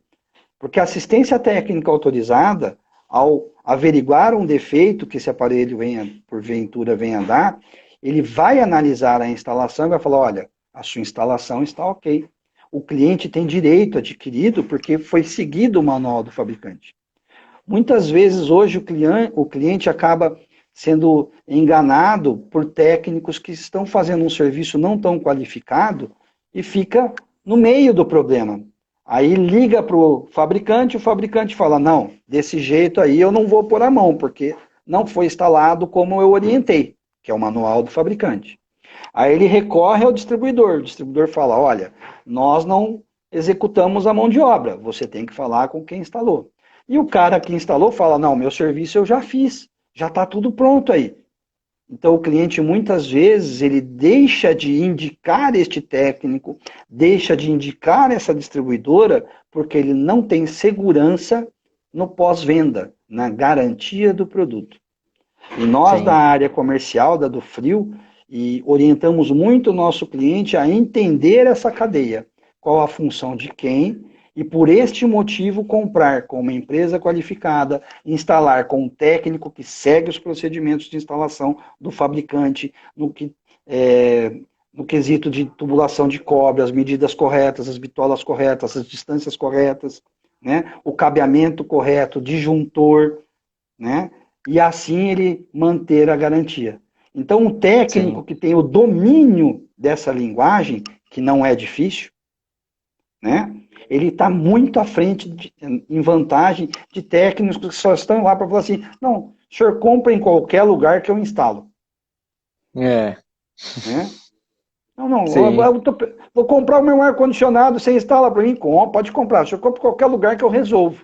Porque a assistência técnica autorizada, ao averiguar um defeito que esse aparelho venha, porventura venha a dar, ele vai analisar a instalação e vai falar, olha, a sua instalação está ok. O cliente tem direito adquirido porque foi seguido o manual do fabricante. Muitas vezes hoje o cliente acaba sendo enganado por técnicos que estão fazendo um serviço não tão qualificado e fica no meio do problema. Aí liga para o fabricante fala, não, desse jeito aí eu não vou pôr a mão, porque não foi instalado como eu orientei, que é o manual do fabricante. Aí ele recorre ao distribuidor, o distribuidor fala, olha, nós não executamos a mão de obra, você tem que falar com quem instalou. E o cara que instalou fala, não, meu serviço eu já fiz, já está tudo pronto aí. Então o cliente muitas vezes ele deixa de indicar este técnico, deixa de indicar essa distribuidora, porque ele não tem segurança no pós-venda, na garantia do produto. E nós da Sim, área comercial, da do Frio, e orientamos muito o nosso cliente a entender essa cadeia, qual a função de quem, e por este motivo comprar com uma empresa qualificada, instalar com um técnico que segue os procedimentos de instalação do fabricante, no quesito de tubulação de cobre, as medidas corretas, as bitolas corretas, as distâncias corretas, né? O cabeamento correto, disjuntor, né? E assim ele manter a garantia. Então, um técnico sim, que tem o domínio dessa linguagem, que não é difícil, né? Ele está muito à frente, em vantagem de técnicos que só estão lá para falar assim, não, o senhor compra em qualquer lugar que eu instalo. é, Né? Não, não, sim, vou comprar o meu ar-condicionado, você instala para mim? Pode comprar, o senhor compra em qualquer lugar que eu resolvo.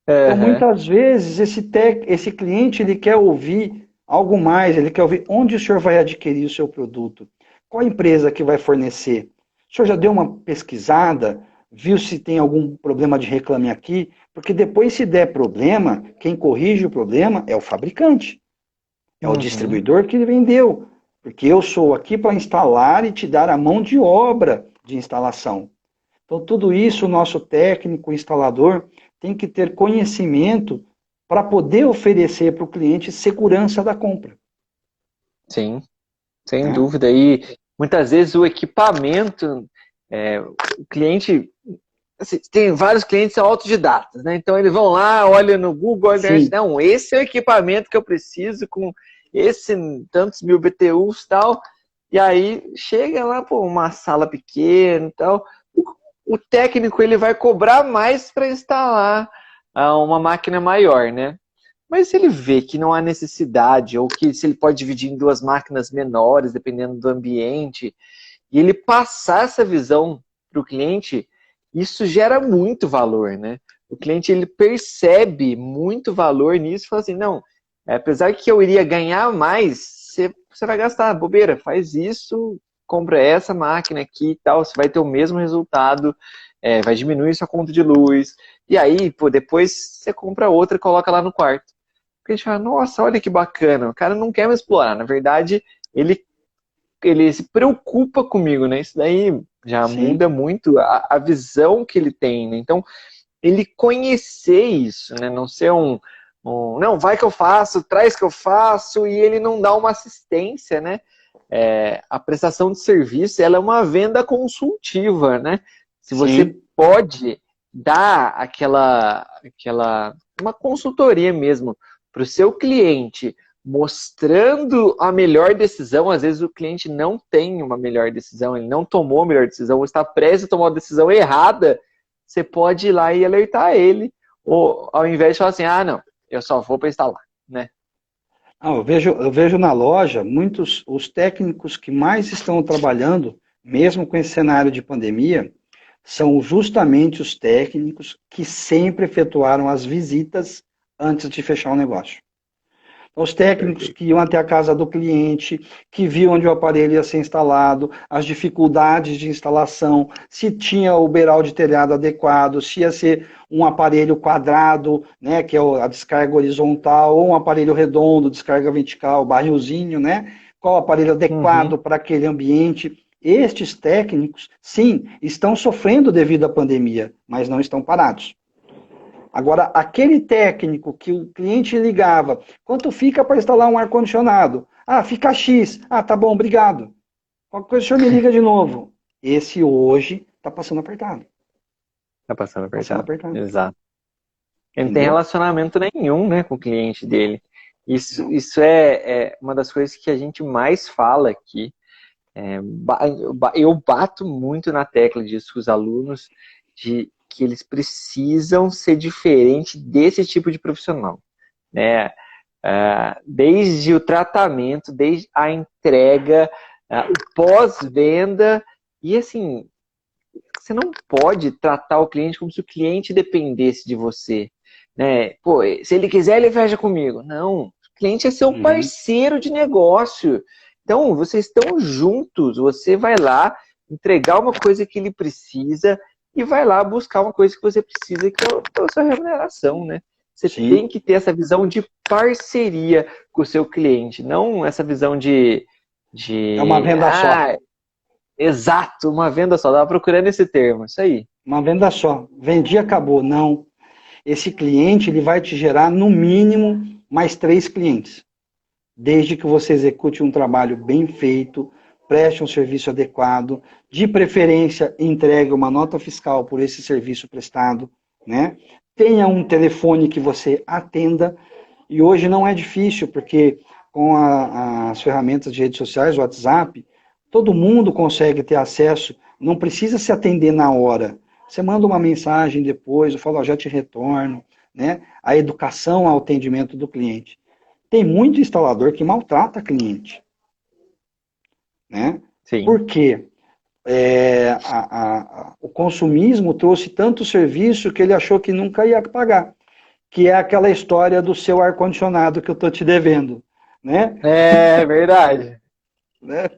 Então, aham, muitas vezes, esse cliente ele quer ouvir algo mais, ele quer ouvir onde o senhor vai adquirir o seu produto, qual a empresa que vai fornecer. O senhor já deu uma pesquisada, viu se tem algum problema de reclame aqui? Porque depois, se der problema, quem corrige o problema é o fabricante, é o uhum, distribuidor que vendeu. Porque eu sou aqui para instalar e te dar a mão de obra de instalação. Então, tudo isso o nosso técnico, instalador, tem que ter conhecimento para poder oferecer para o cliente segurança da compra. sim, sem Né? dúvida. E muitas vezes o equipamento, o cliente, assim, tem vários clientes são autodidatas, né? Então eles vão lá, olham no Google, olham na internet, Sim, não, esse é o equipamento que eu preciso com esse tantos mil BTUs e tal. E aí chega lá, pô, uma sala pequena e tal. O técnico ele vai cobrar mais para instalar uma máquina maior, né? Mas se ele vê que não há necessidade, ou que se ele pode dividir em duas máquinas menores, dependendo do ambiente, e ele passar essa visão para o cliente, isso gera muito valor, né? O cliente ele percebe muito valor nisso e fala assim, não, apesar que eu iria ganhar mais, você vai gastar, bobeira, faz isso, compra essa máquina aqui e tal, você vai ter o mesmo resultado, vai diminuir sua conta de luz, e aí, pô, depois você compra outra e coloca lá no quarto. Porque a gente fala, nossa, olha que bacana, o cara não quer me explorar, na verdade, ele ele se preocupa comigo, né? Isso daí já muda sim, muito a visão que ele tem, né? Então, ele conhecer isso, né? Não ser não, vai que eu faço, traz que eu faço, e ele não dá uma assistência, né? A prestação de serviço, ela é uma venda consultiva, né? Se você sim, pode dar uma consultoria mesmo para o seu cliente, mostrando a melhor decisão, às vezes o cliente não tem uma melhor decisão, ele não tomou a melhor decisão, ou está prestes a tomar uma decisão errada, você pode ir lá e alertar ele, Ou ao invés de falar assim, ah, não, eu só vou para instalar, né? Eu vejo na loja muitos os técnicos que mais estão trabalhando, mesmo com esse cenário de pandemia, são justamente os técnicos que sempre efetuaram as visitas antes de fechar o negócio. Os técnicos Perfeito. que iam até a casa do cliente, que viam onde o aparelho ia ser instalado, as dificuldades de instalação, se tinha o beiral de telhado adequado, se ia ser um aparelho quadrado, né, que é a descarga horizontal, ou um aparelho redondo, descarga vertical, barrilzinho, né? Qual o aparelho Uhum. adequado para aquele ambiente. Estes técnicos, sim, estão sofrendo devido à pandemia, mas não estão parados. Agora, aquele técnico que o cliente ligava, quanto fica para instalar um ar-condicionado? Ah, fica X. Ah, tá bom, obrigado. Qualquer coisa o senhor me liga de novo. Esse hoje está passando apertado. Tá passando Passando apertado. apertado. Exato. Ele não tem Entendeu? relacionamento nenhum, né, com o cliente dele. Isso é uma das coisas que a gente mais fala aqui. Eu bato muito na tecla disso com os alunos, de que eles precisam ser diferente desse tipo de profissional, né? Desde o tratamento, desde a entrega, o pós-venda, e assim, você não pode tratar o cliente como se o cliente dependesse de você, né? Pô, se ele quiser, ele fecha comigo. Não, o cliente é seu Uhum. parceiro de negócio. Então, vocês estão juntos, você vai lá entregar uma coisa que ele precisa e vai lá buscar uma coisa que você precisa, que é a sua remuneração, né? Você tem Sim. que ter essa visão de parceria com o seu cliente, não essa visão É uma venda só. exato, uma venda só. Tava procurando esse termo, isso aí. Uma venda só. Vendi, acabou. Não. Esse cliente ele vai te gerar, no mínimo, mais 3 clientes. Desde que você execute um trabalho bem feito, preste um serviço adequado, de preferência entregue uma nota fiscal por esse serviço prestado, né? Tenha um telefone que você atenda, e hoje não é difícil, porque com as ferramentas de redes sociais, o WhatsApp, todo mundo consegue ter acesso, não precisa se atender na hora. Você manda uma mensagem depois, eu falo, ó, já te retorno, né? A educação ao atendimento do cliente. Tem muito instalador que maltrata cliente, né? Sim. Por quê? O consumismo trouxe tanto serviço que ele achou que nunca ia pagar, que é aquela história do seu ar-condicionado que eu estou te devendo, né? É verdade. Né?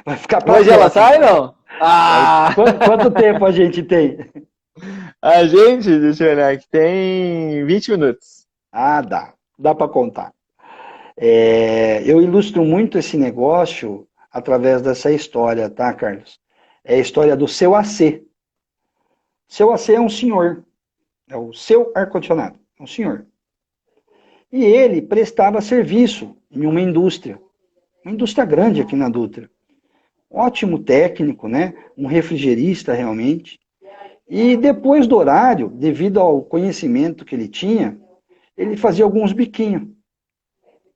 Vai ficar para a Hoje ela próxima. sai, não? Ah! Quanto tempo a gente tem? A gente, deixa eu olhar aqui, tem 20 minutos. Ah, dá para contar. Eu ilustro muito esse negócio através dessa história, tá, Carlos? É a história do seu AC. Seu AC é um senhor, é o seu ar-condicionado, é um senhor. E ele prestava serviço em uma indústria grande aqui na Dutra. Ótimo técnico, né? Um refrigerista realmente. E depois do horário, devido ao conhecimento que ele tinha, ele fazia alguns biquinhos.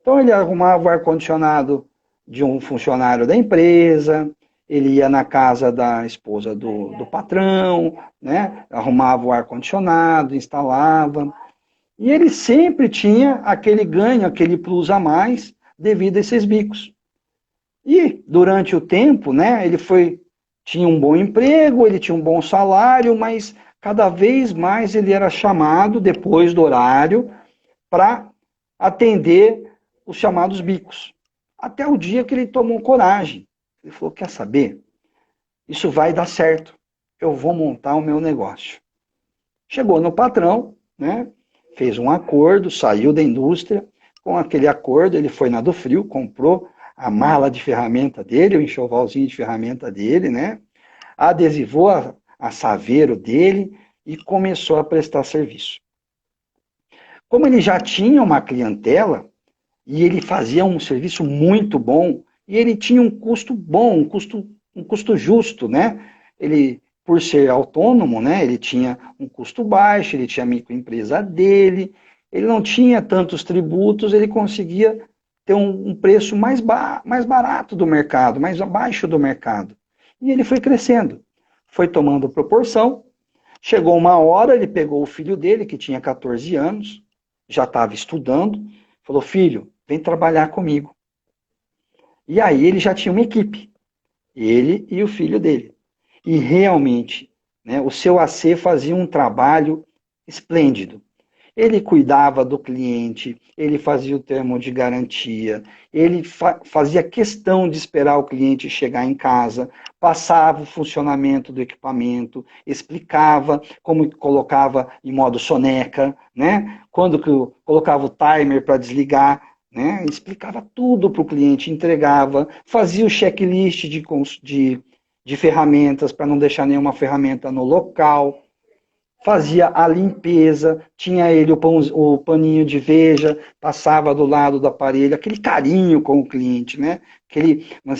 Então ele arrumava o ar-condicionado de um funcionário da empresa, ele ia na casa da esposa do patrão, né? Arrumava o ar-condicionado, instalava. E ele sempre tinha aquele ganho, aquele plus a mais, devido a esses bicos. E durante o tempo, né, tinha um bom emprego, ele tinha um bom salário, mas cada vez mais ele era chamado depois do horário para atender os chamados bicos. Até o dia que ele tomou coragem. Ele falou: quer saber? Isso vai dar certo. Eu vou montar o meu negócio. Chegou no patrão, né? Fez um acordo, saiu da indústria. Com aquele acordo, ele foi na do Frio, comprou a mala de ferramenta dele, o enxovalzinho de ferramenta dele, né? Adesivou a saveiro dele e começou a prestar serviço. Como ele já tinha uma clientela e ele fazia um serviço muito bom e ele tinha um custo bom, um custo justo, né? Ele, por ser autônomo, né? Ele tinha um custo baixo, ele tinha a microempresa dele, ele não tinha tantos tributos, ele conseguia ter um preço mais barato do mercado, mais abaixo do mercado. E ele foi crescendo, foi tomando proporção. Chegou uma hora, ele pegou o filho dele, que tinha 14 anos, já estava estudando, falou, filho, vem trabalhar comigo. E aí ele já tinha uma equipe, ele e o filho dele. E realmente, né, o seu AC fazia um trabalho esplêndido. Ele cuidava do cliente, ele fazia o termo de garantia, ele fazia questão de esperar o cliente chegar em casa, passava o funcionamento do equipamento, explicava como colocava em modo soneca, né? Quando que colocava o timer para desligar, né? Explicava tudo para o cliente, entregava, fazia o checklist de ferramentas para não deixar nenhuma ferramenta no local, fazia a limpeza, tinha ele o paninho de veja, passava do lado do aparelho, aquele carinho com o cliente, né?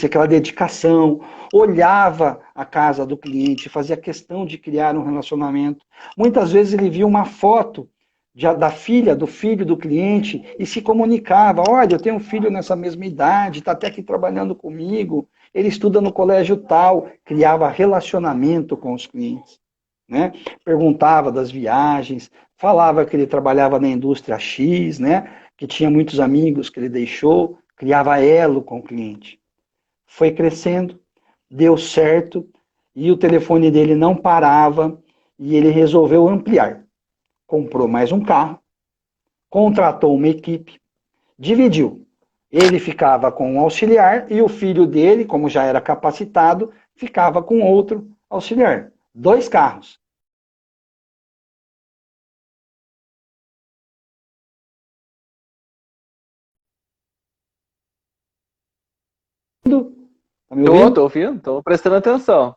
Aquela dedicação, olhava a casa do cliente, fazia questão de criar um relacionamento. Muitas vezes ele via uma foto da filha, do filho do cliente e se comunicava, olha, eu tenho um filho nessa mesma idade, está até aqui trabalhando comigo, ele estuda no colégio tal, criava relacionamento com os clientes. Né? Perguntava das viagens, falava que ele trabalhava na indústria X, né? Que tinha muitos amigos que ele deixou, criava elo com o cliente. Foi crescendo, deu certo, e o telefone dele não parava, e ele resolveu ampliar. Comprou mais um carro, contratou uma equipe, dividiu. Ele ficava com um auxiliar e o filho dele, como já era capacitado, ficava com outro auxiliar. 2 carros. Tá me Tô ouvindo? ouvindo, tô prestando atenção.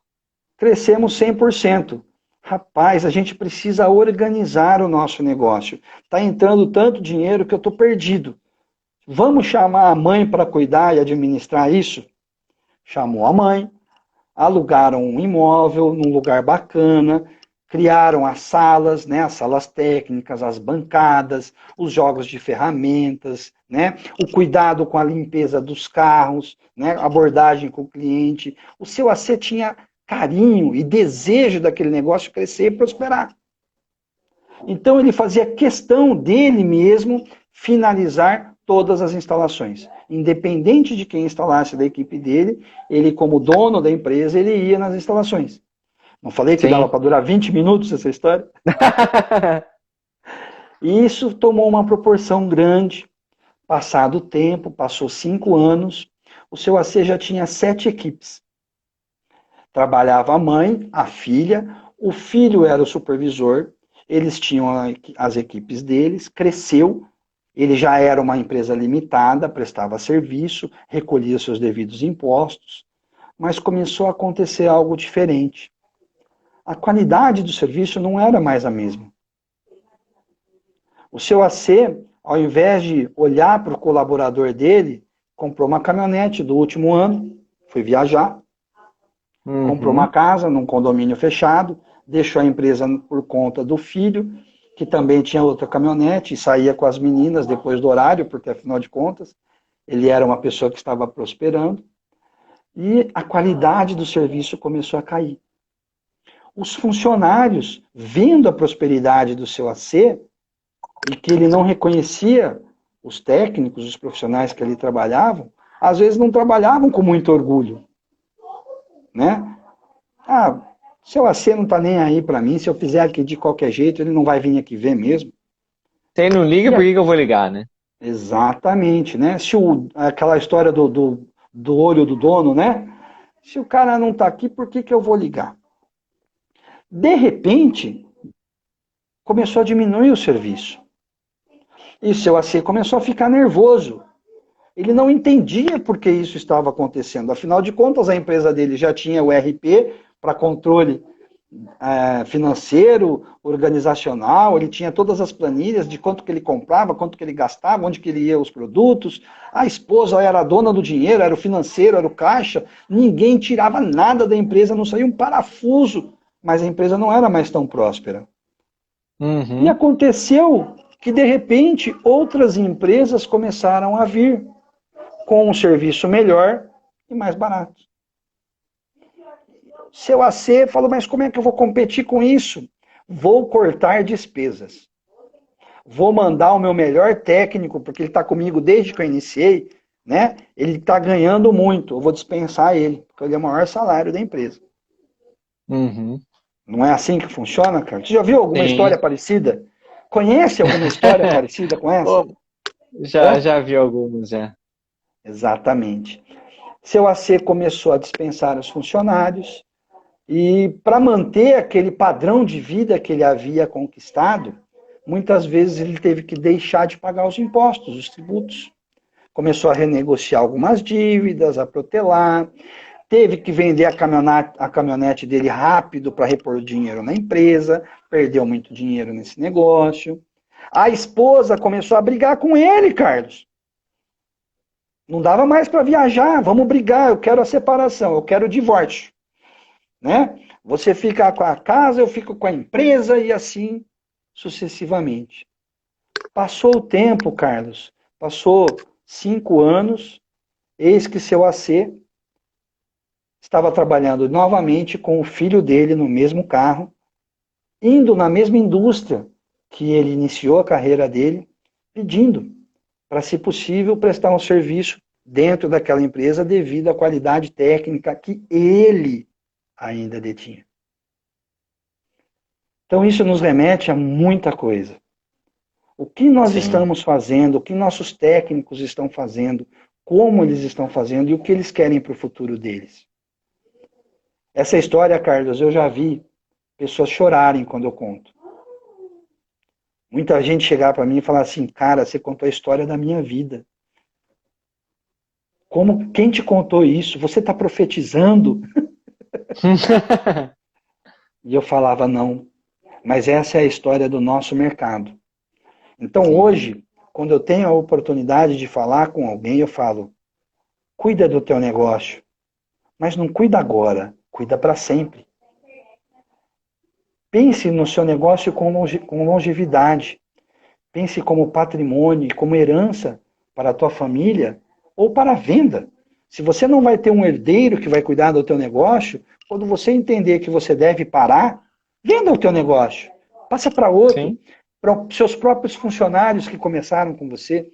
Crescemos 100%. Rapaz, a gente precisa organizar o nosso negócio. Está entrando tanto dinheiro que eu estou perdido. Vamos chamar a mãe para cuidar e administrar isso? Chamou a mãe, alugaram um imóvel num lugar bacana, criaram as salas, né, as salas técnicas, as bancadas, os jogos de ferramentas, né, o cuidado com a limpeza dos carros, né, abordagem com o cliente. O seu AC tinha carinho e desejo daquele negócio crescer e prosperar. Então ele fazia questão dele mesmo finalizar todas as instalações. Independente de quem instalasse da equipe dele, ele como dono da empresa, ele ia nas instalações. Não falei que dava Sim. para durar 20 minutos essa história? E isso tomou uma proporção grande. Passado o tempo, passou 5 anos, o seu AC já tinha 7 equipes. Trabalhava a mãe, a filha, o filho era o supervisor, eles tinham as equipes deles, cresceu, ele já era uma empresa limitada, prestava serviço, recolhia seus devidos impostos, mas começou a acontecer algo diferente. A qualidade do serviço não era mais a mesma. O seu AC, ao invés de olhar para o colaborador dele, comprou uma caminhonete do último ano, foi viajar, comprou uma casa num condomínio fechado, deixou a empresa por conta do filho, que também tinha outra caminhonete e saía com as meninas depois do horário, porque afinal de contas, ele era uma pessoa que estava prosperando, e a qualidade do serviço começou a cair. Os funcionários, vendo a prosperidade do seu AC, e que ele não reconhecia os técnicos, os profissionais que ali trabalhavam, às vezes não trabalhavam com muito orgulho. Né? Ah, seu AC não está nem aí para mim, se eu fizer aqui de qualquer jeito, ele não vai vir aqui ver mesmo. Se não liga, E por que eu vou ligar, né? exatamente, né? Se aquela história do olho do dono, né? Se o cara não está aqui, por que eu vou ligar? De repente, começou a diminuir o serviço. E seu AC começou a ficar nervoso. Ele não entendia por que isso estava acontecendo. Afinal de contas, a empresa dele já tinha o RP para controle financeiro, organizacional, ele tinha todas as planilhas de quanto que ele comprava, quanto que ele gastava, onde que ele ia os produtos. A esposa era a dona do dinheiro, era o financeiro, era o caixa. Ninguém tirava nada da empresa, não saía um parafuso. Mas a empresa não era mais tão próspera. E aconteceu que, de repente, outras empresas começaram a vir com um serviço melhor e mais barato. Seu AC falou, mas como é que eu vou competir com isso? Vou cortar despesas. Vou mandar o meu melhor técnico, porque ele está comigo desde que eu iniciei, né? Ele está ganhando muito. Eu vou dispensar ele, porque ele é o maior salário da empresa. Uhum. Não é assim que funciona, cara? Você já viu alguma Sim. história parecida? Conhece alguma história parecida com essa? Pô, já, Hã? já vi alguns, já. Exatamente. Seu AC começou a dispensar os funcionários e, para manter aquele padrão de vida que ele havia conquistado, muitas vezes ele teve que deixar de pagar os impostos, os tributos. Começou a renegociar algumas dívidas, a protelar, teve que vender a caminhonete dele rápido para repor dinheiro na empresa, perdeu muito dinheiro nesse negócio. A esposa começou a brigar com ele, Carlos. Não dava mais para viajar, vamos brigar, eu quero a separação, eu quero o divórcio. Né? Você fica com a casa, eu fico com a empresa e assim sucessivamente. Passou o tempo, Carlos, passou 5 anos, eis que seu AC estava trabalhando novamente com o filho dele no mesmo carro, indo na mesma indústria que ele iniciou a carreira dele, pedindo para, se possível, prestar um serviço dentro daquela empresa devido à qualidade técnica que ele ainda detinha. Então isso nos remete a muita coisa. O que nós Sim. estamos fazendo, o que nossos técnicos estão fazendo, como eles estão fazendo e o que eles querem para o futuro deles. Essa história, Carlos, eu já vi pessoas chorarem quando eu conto. Muita gente chegar para mim e falar assim, cara, você contou a história da minha vida. Como, quem te contou isso? Você está profetizando? E eu falava, não. Mas essa é a história do nosso mercado. Então Sim. hoje, quando eu tenho a oportunidade de falar com alguém, eu falo, cuida do teu negócio, mas não cuida agora, cuida para sempre. Pense no seu negócio com longevidade. Pense como patrimônio e como herança para a tua família ou para a venda. Se você não vai ter um herdeiro que vai cuidar do teu negócio, quando você entender que você deve parar, venda o teu negócio. Passa para outro, Sim. para os seus próprios funcionários que começaram com você.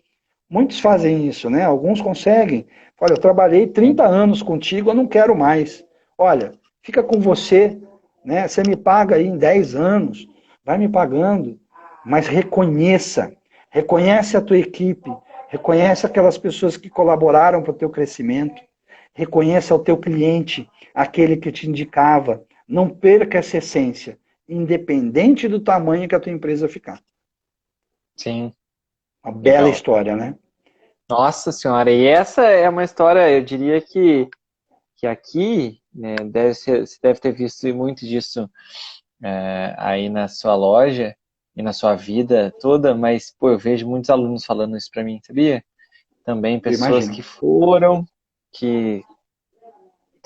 Muitos fazem isso, né? Alguns conseguem. Olha, eu trabalhei Sim. 30 anos contigo, eu não quero mais. Olha, fica com você, né? Você me paga aí em 10 anos, vai me pagando, mas reconhece a tua equipe, reconhece aquelas pessoas que colaboraram para o teu crescimento, reconheça o teu cliente, aquele que te indicava. Não perca essa essência, independente do tamanho que a tua empresa ficar. Sim. Uma bela Legal. história, né? Nossa Senhora, e essa é uma história, eu diria que aqui, né, você deve ter visto muito disso aí na sua loja e na sua vida toda, mas, pô, eu vejo muitos alunos falando isso para mim, sabia? Também Eu pessoas imagino. que foram, que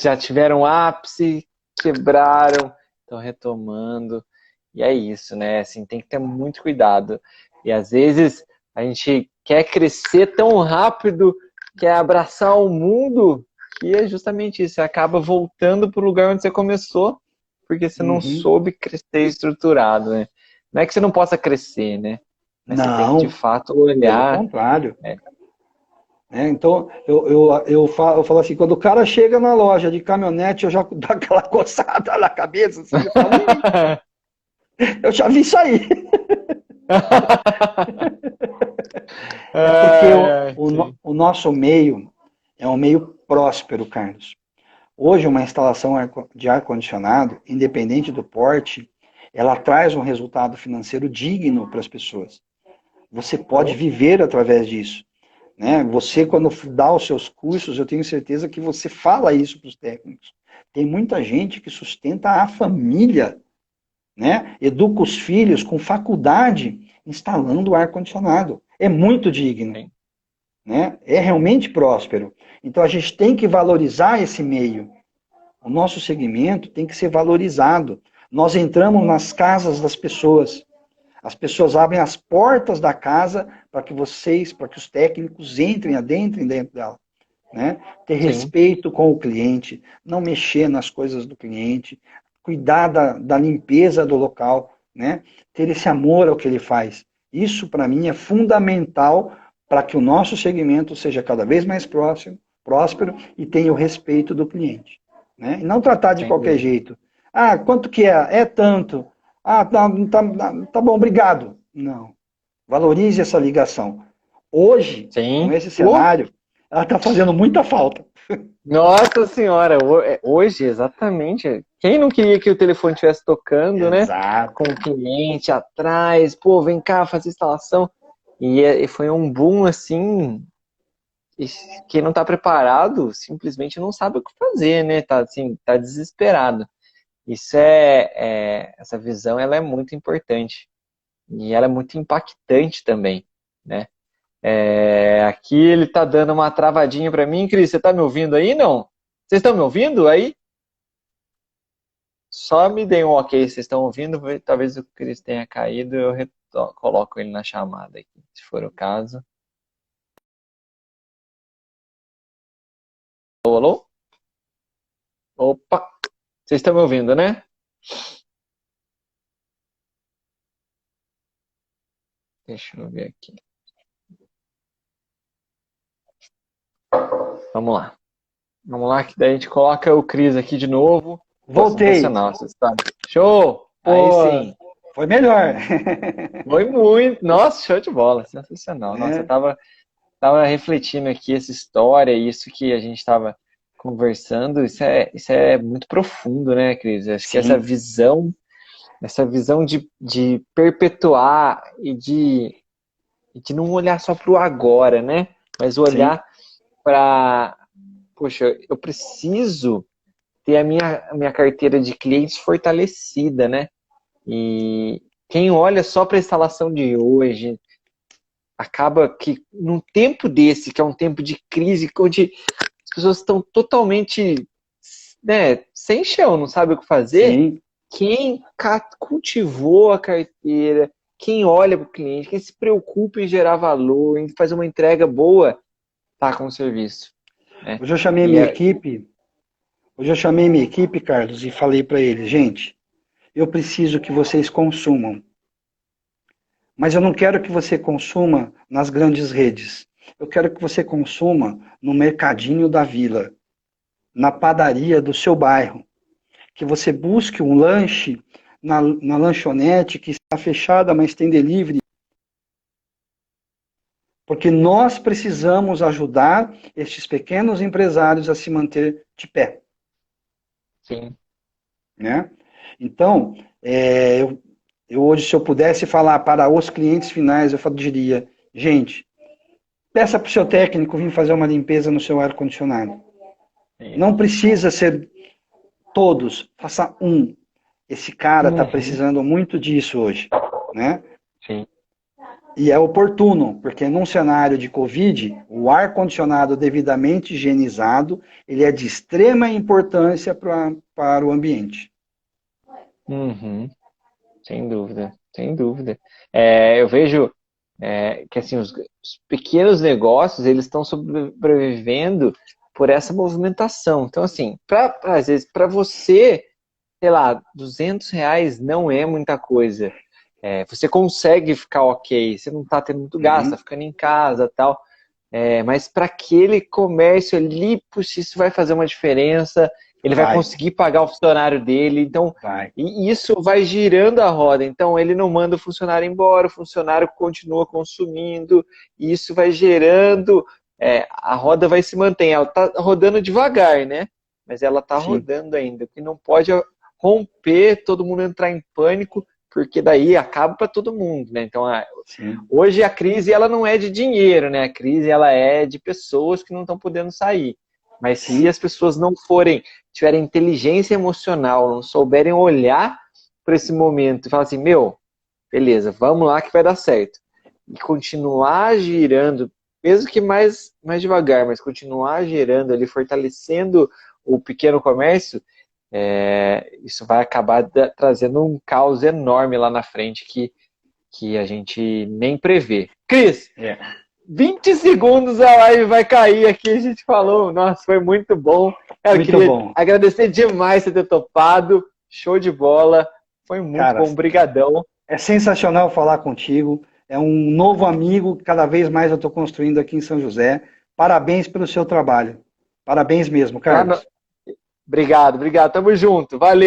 já tiveram ápice, quebraram, estão retomando, e é isso, né? Assim, tem que ter muito cuidado. E às vezes a gente quer crescer tão rápido, quer abraçar o mundo, que é justamente isso, você acaba voltando para o lugar onde você começou, porque você não Uhum. soube crescer estruturado, né? Não é que você não possa crescer, né? Mas você tem que de Não, fato pelo olhar. contrário. Né? Então, eu falo assim, quando o cara chega na loja de caminhonete, eu já dou aquela coçada na cabeça, assim, eu falo, eu já vi isso aí. É porque Ai, ai, sim. o nosso meio é um meio próspero, Carlos. Hoje, uma instalação de ar-condicionado, independente do porte, ela traz um resultado financeiro digno para as pessoas. Você pode Oh, viver através disso. Né? Você, quando dá os seus cursos, eu tenho certeza que você fala isso para os técnicos. Tem muita gente que sustenta a família, né? Educa os filhos com faculdade instalando ar-condicionado. É muito digno, sim, né? É realmente próspero. Então a gente tem que valorizar esse meio. O nosso segmento tem que ser valorizado. Nós entramos nas casas das pessoas. As pessoas abrem as portas da casa para que para que os técnicos adentrem dentro dela. Né? Ter sim. respeito com o cliente, não mexer nas coisas do cliente, cuidar da limpeza do local. né? Ter esse amor ao que ele faz. Isso, para mim, é fundamental para que o nosso segmento seja cada vez mais próspero e tenha o respeito do cliente. Né? E não tratar de Sem qualquer dúvida. jeito. Ah, quanto que é? É tanto. Ah, tá bom, obrigado. Não. Valorize essa ligação. Hoje, com Sim. esse cenário, ela está fazendo muita falta. Nossa senhora, hoje, exatamente. Quem não queria que o telefone estivesse tocando, né? Com Exato. o cliente atrás, pô, vem cá fazer instalação. E foi um boom assim. E quem não está preparado simplesmente não sabe o que fazer, né? Tá assim, tá desesperado. Isso essa visão, ela é muito importante e ela é muito impactante também, né? Aqui ele tá dando uma travadinha para mim, Cris. Você tá me ouvindo aí, não? Vocês estão me ouvindo aí? Só me deem um ok, vocês estão ouvindo? Talvez o Cris tenha caído, eu coloco ele na chamada aqui, se for o caso. Alô, alô? Opa! Vocês estão me ouvindo, né? Deixa eu ver aqui. Vamos lá. Vamos lá, que daí a gente coloca o Cris aqui de novo. Pô, Voltei. sensacional, você está. Show! Aí Pô, sim. foi melhor. Foi muito. Nossa, show de bola. Sensacional. Nossa, eu É, tava refletindo aqui essa história, isso que a gente estava conversando, isso é muito profundo, né, Cris? Acho que sim, essa visão de perpetuar e de não olhar só para o agora, né? Mas sim. olhar para, poxa, eu preciso ter a minha carteira de clientes fortalecida, né? E quem olha só para a instalação de hoje, acaba que num tempo desse, que é um tempo de crise, onde as pessoas estão totalmente, né, sem chão, não sabe o que fazer, Sim. quem cultivou a carteira, quem olha para o cliente, quem se preocupa em gerar valor, em fazer uma entrega boa, tá com o serviço. Né? Hoje eu chamei E minha equipe, Carlos, e falei para eles, gente, eu preciso que vocês consumam, mas eu não quero que você consuma nas grandes redes. Eu quero que você consuma no mercadinho da vila, na padaria do seu bairro, que você busque um lanche na lanchonete que está fechada, mas tem delivery, porque nós precisamos ajudar estes pequenos empresários a se manter de pé, sim, né? Então, eu hoje, se eu pudesse falar para os clientes finais, eu diria, gente, peça para o seu técnico vir fazer uma limpeza no seu ar-condicionado. Não isso. precisa ser todos, faça um. Esse cara está Uhum, precisando muito disso hoje, né? sim. E é oportuno, porque num cenário de Covid, o ar-condicionado devidamente higienizado, ele é de extrema importância para o ambiente. Uhum. Sem dúvida, sem dúvida. Eu vejo que assim, os pequenos negócios eles estão sobrevivendo por essa movimentação. Então, assim, às vezes, para você, sei lá, R$ 200 não é muita coisa. Você consegue ficar ok, você não está tendo muito gasto, tá Uhum. ficando em casa tal. Mas para aquele comércio ali, puxa, isso vai fazer uma diferença, ele vai Vai, conseguir pagar o funcionário dele, então, vai. e isso vai girando a roda. Então, ele não manda o funcionário embora, o funcionário continua consumindo, e isso vai gerando, a roda vai se manter. Ela está rodando devagar, né? Mas ela está Sim, rodando ainda. O que não pode é romper, todo mundo entrar em pânico, porque daí acaba para todo mundo, né? Então, sim, hoje a crise ela não é de dinheiro, né? A crise ela é de pessoas que não estão podendo sair. Mas se sim, as pessoas não tiverem inteligência emocional, não souberem olhar para esse momento e falar assim, meu, beleza, vamos lá que vai dar certo. E continuar girando, mesmo que mais devagar, mas continuar girando ali, fortalecendo o pequeno comércio, isso vai acabar trazendo um caos enorme lá na frente que a gente nem prevê. Cris, é. 20 segundos a live vai cair aqui, a gente falou, nossa, foi muito bom. Eu Muito queria bom. agradecer demais você ter topado, show de bola, Foi muito Cara, bom, brigadão. é sensacional falar contigo. É um novo amigo que cada vez mais eu estou construindo aqui em São José. Parabéns pelo seu trabalho. Parabéns mesmo, Ah, não. Carlos. Obrigado, obrigado. Tamo junto. Valeu.